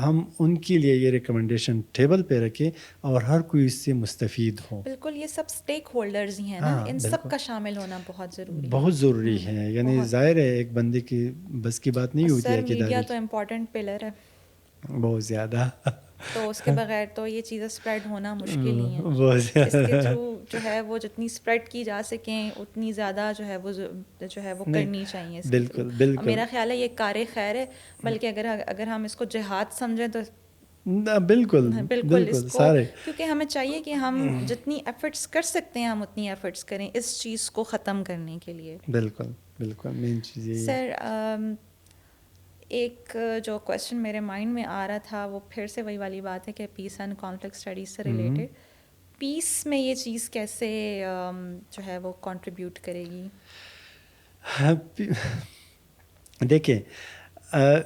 ہم ان کے لیے یہ ریکمنڈیشن ٹیبل پہ رکھیں اور ہر کوئی اس سے مستفید ہو. بالکل, یہ سب اسٹیک ہولڈرز ہی ہیں نا, ان سب کا شامل ہونا بہت ضروری ہے, بہت ضروری ہے. یعنی ظاہر ہے ایک بندے کی بس کی بات نہیں ہوتی ہے کہ میڈیا تو امپورٹنٹ پلر ہے بہت زیادہ, تو اس کے بغیر تو یہ چیزیں اسپریڈ ہونا مشکل ہی ہے. بہت زیادہ اس کے تھرو جو ہے وہ جتنی اسپریڈ کی جا سکیں اتنی زیادہ جو ہے وہ کرنی چاہیے. بالکل بالکل, میرا خیال ہے یہ کار خیر ہے, بلکہ اگر ہم اس کو جہاد سمجھیں تو بالکل اس کو, سارے, کیونکہ ہمیں چاہیے کہ ہم جتنی ایفرٹس کر سکتے ہیں ہم اتنی ایفرٹس کریں اس چیز کو ختم کرنے کے لیے. بالکل بالکل, مین چیز یہی ہے. سر ایک جو کویشچن میرے مائنڈ میں آ رہا تھا وہ پھر سے وہی والی بات ہے کہ پیس اینڈ کانفلکٹ اسٹڈیز سے ریلیٹڈ, پیس میں یہ چیز کیسے جو ہے وہ کنٹریبیوٹ کرے گی؟ دیکھیں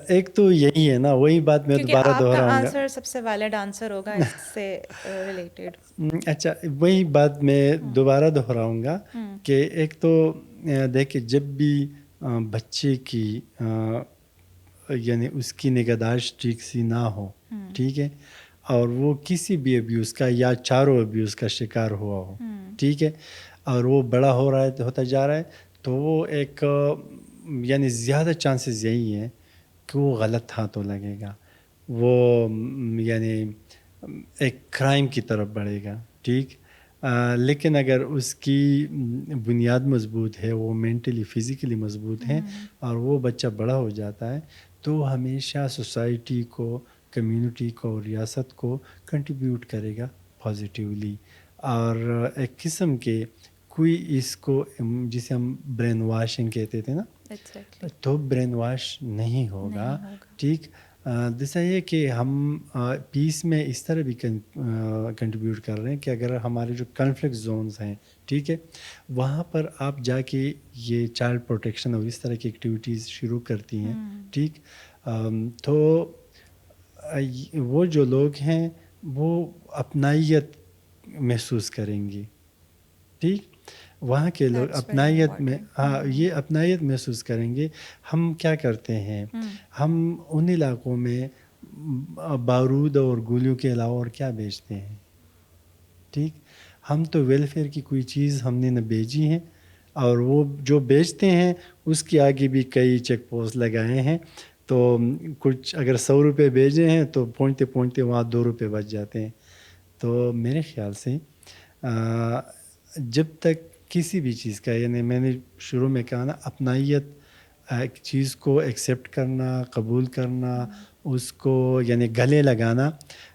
ایک تو یہی ہے نا, وہی بات میں دوبارہ دہراؤں گا, کیونکہ آپ کا آنسر سب سے ویلڈ آنسر ہوگا اس سے ریلیٹڈ. اچھا, وہی بات میں دوبارہ دہراؤں گا کہ ایک تو دیکھیں جب بھی بچے کی یعنی اس کی نگہداشت ٹھیک سی نہ ہو, ٹھیک ہے, اور وہ کسی بھی ابیوز کا یا چاروں ابیوز کا شکار ہوا ہو, ٹھیک ہے, اور وہ بڑا ہو رہا ہے ہوتا جا رہا ہے, تو وہ ایک یعنی زیادہ چانسز یہی ہیں کہ وہ غلط ہاتھوں لگے گا, وہ یعنی ایک کرائم کی طرف بڑھے گا, ٹھیک. لیکن اگر اس کی بنیاد مضبوط ہے, وہ مینٹلی فزیکلی مضبوط ہے, اور وہ بچہ بڑا ہو جاتا ہے, تو ہمیشہ سوسائٹی کو, کمیونٹی کو, ریاست کو کنٹریبیوٹ کرے گا پازیٹیولی. اور ایک قسم کے کوئی اس کو جسے ہم برین واشنگ کہتے تھے نا, تو برین واش نہیں ہوگا, ٹھیک. دوسرا یہ کہ ہم پیس میں اس طرح بھی کنٹریبیوٹ کر رہے ہیں کہ اگر ہمارے جو کنفلکٹ زونز ہیں, ٹھیک ہے, وہاں پر آپ جا کے یہ چائلڈ پروٹیکشن اور اس طرح کی ایکٹیویٹیز شروع کرتی ہیں, ٹھیک, تو وہ جو لوگ ہیں وہ اپنائیت محسوس کریں گی, ٹھیک. وہاں کے لوگ اپنائیت میں, ہاں, یہ اپنائیت محسوس کریں گے. ہم کیا کرتے ہیں, ہم ان علاقوں میں بارود اور گولیوں کے علاوہ اور کیا بیچتے ہیں, ٹھیک. ہم تو ویلفیئر کی کوئی چیز ہم نے نہ بیچی ہے, اور وہ جو بیچتے ہیں اس کے آگے بھی کئی چیک پوسٹ لگائے ہیں, تو کچھ اگر 100 روپے بھیجے ہیں تو پہنچتے پہنچتے وہاں 2 روپے بچ جاتے ہیں. تو میرے خیال سے جب تک کسی بھی چیز کا, یعنی میں نے شروع میں کہا نا, اپنائیت, ایک چیز کو ایکسیپٹ کرنا, قبول کرنا, اس کو یعنی گلے لگانا,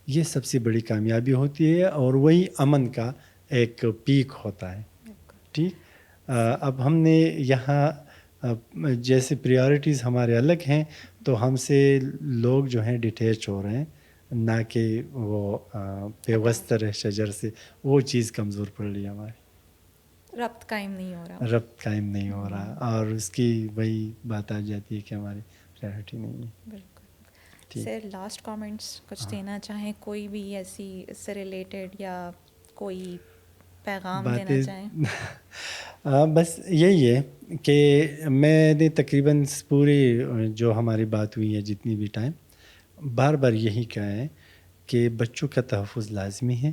یہ سب سے بڑی کامیابی ہوتی ہے, اور وہی امن کا ایک پیک ہوتا ہے, ٹھیک. اب ہم نے یہاں جیسے پریارٹیز ہمارے الگ ہیں, تو ہم سے لوگ جو ہیں ڈیٹیچ ہو رہے ہیں, نہ کہ وہ پیوستر شجر سے وہ چیز کمزور پڑ رہی ہے, ہماری ربط قائم نہیں ہو رہا, اور اس کی وہی بات آ جاتی ہے کہ ہماری پریارٹی نہیں ہے. بالکل. سر لاسٹ کامنٹس کچھ دینا چاہیں, کوئی بھی ایسی اس سے ریلیٹڈ یا کوئی پیغام دینا باتیں چاہیں؟ بس یہی ہے کہ میں نے تقریباً پوری جو ہماری بات ہوئی ہے جتنی بھی ٹائم بار بار یہی کہا ہے کہ بچوں کا تحفظ لازمی ہے.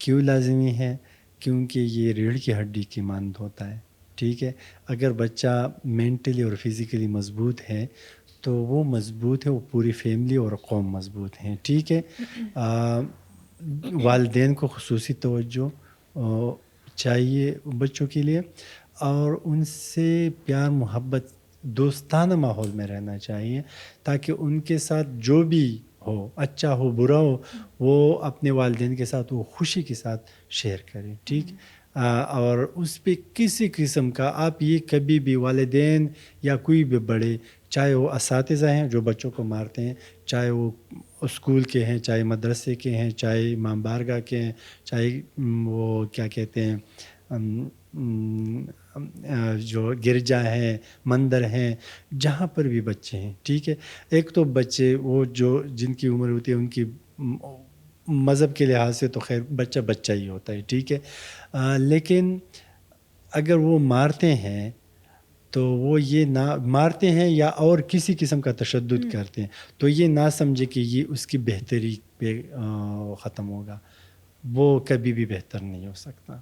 کیوں لازمی ہے؟ کیونکہ یہ ریڑھ کی ہڈی کی مانند ہوتا ہے. ٹھیک ہے، اگر بچہ مینٹلی اور فزیکلی مضبوط ہے تو وہ مضبوط ہے، وہ پوری فیملی اور قوم مضبوط ہیں. ٹھیک ہے، والدین کو خصوصی توجہ چاہیے بچوں کے لیے، اور ان سے پیار محبت دوستانہ ماحول میں رہنا چاہیے تاکہ ان کے ساتھ جو بھی ہو، اچھا ہو برا ہو، وہ اپنے والدین کے ساتھ وہ خوشی کے ساتھ شیئر کریں. ٹھیک، اور اس پہ کسی قسم کا آپ یہ کبھی بھی والدین یا کوئی بھی بڑے، چاہے وہ اساتذہ ہیں جو بچوں کو مارتے ہیں، چاہے وہ اسکول کے ہیں، چاہے مدرسے کے ہیں، چاہے امام بارگاہ کے ہیں، چاہے وہ کیا کہتے ہیں جو گرجا ہیں، مندر ہیں، جہاں پر بھی بچے ہیں. ٹھیک ہے، ایک تو بچے وہ جو جن کی عمر ہوتی ہے ان کی مذہب کے لحاظ سے تو خیر بچہ بچہ ہی ہوتا ہے. ٹھیک ہے، لیکن اگر وہ مارتے ہیں تو وہ یہ نہ مارتے ہیں یا اور کسی قسم کا تشدد کرتے ہیں تو یہ نہ سمجھے کہ یہ اس کی بہتری پہ ختم ہوگا. وہ کبھی بھی بہتر نہیں ہو سکتا،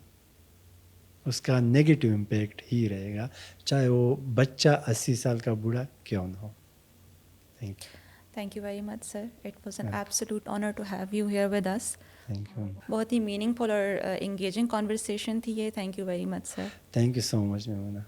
اس کا نیگیٹو امپیکٹ ہی رہے گا، چاہے وہ بچہ 80 سال کا بوڑھا کیوں نہ ہو. Thank you. Thank you very much sir, it was an absolute honour to have you here with us. Thank you. بہت ہی میننگ فل اور انگیجنگ کانورسیشن تھی یہ. Thank you very much sir. Thank you so much Maimuna.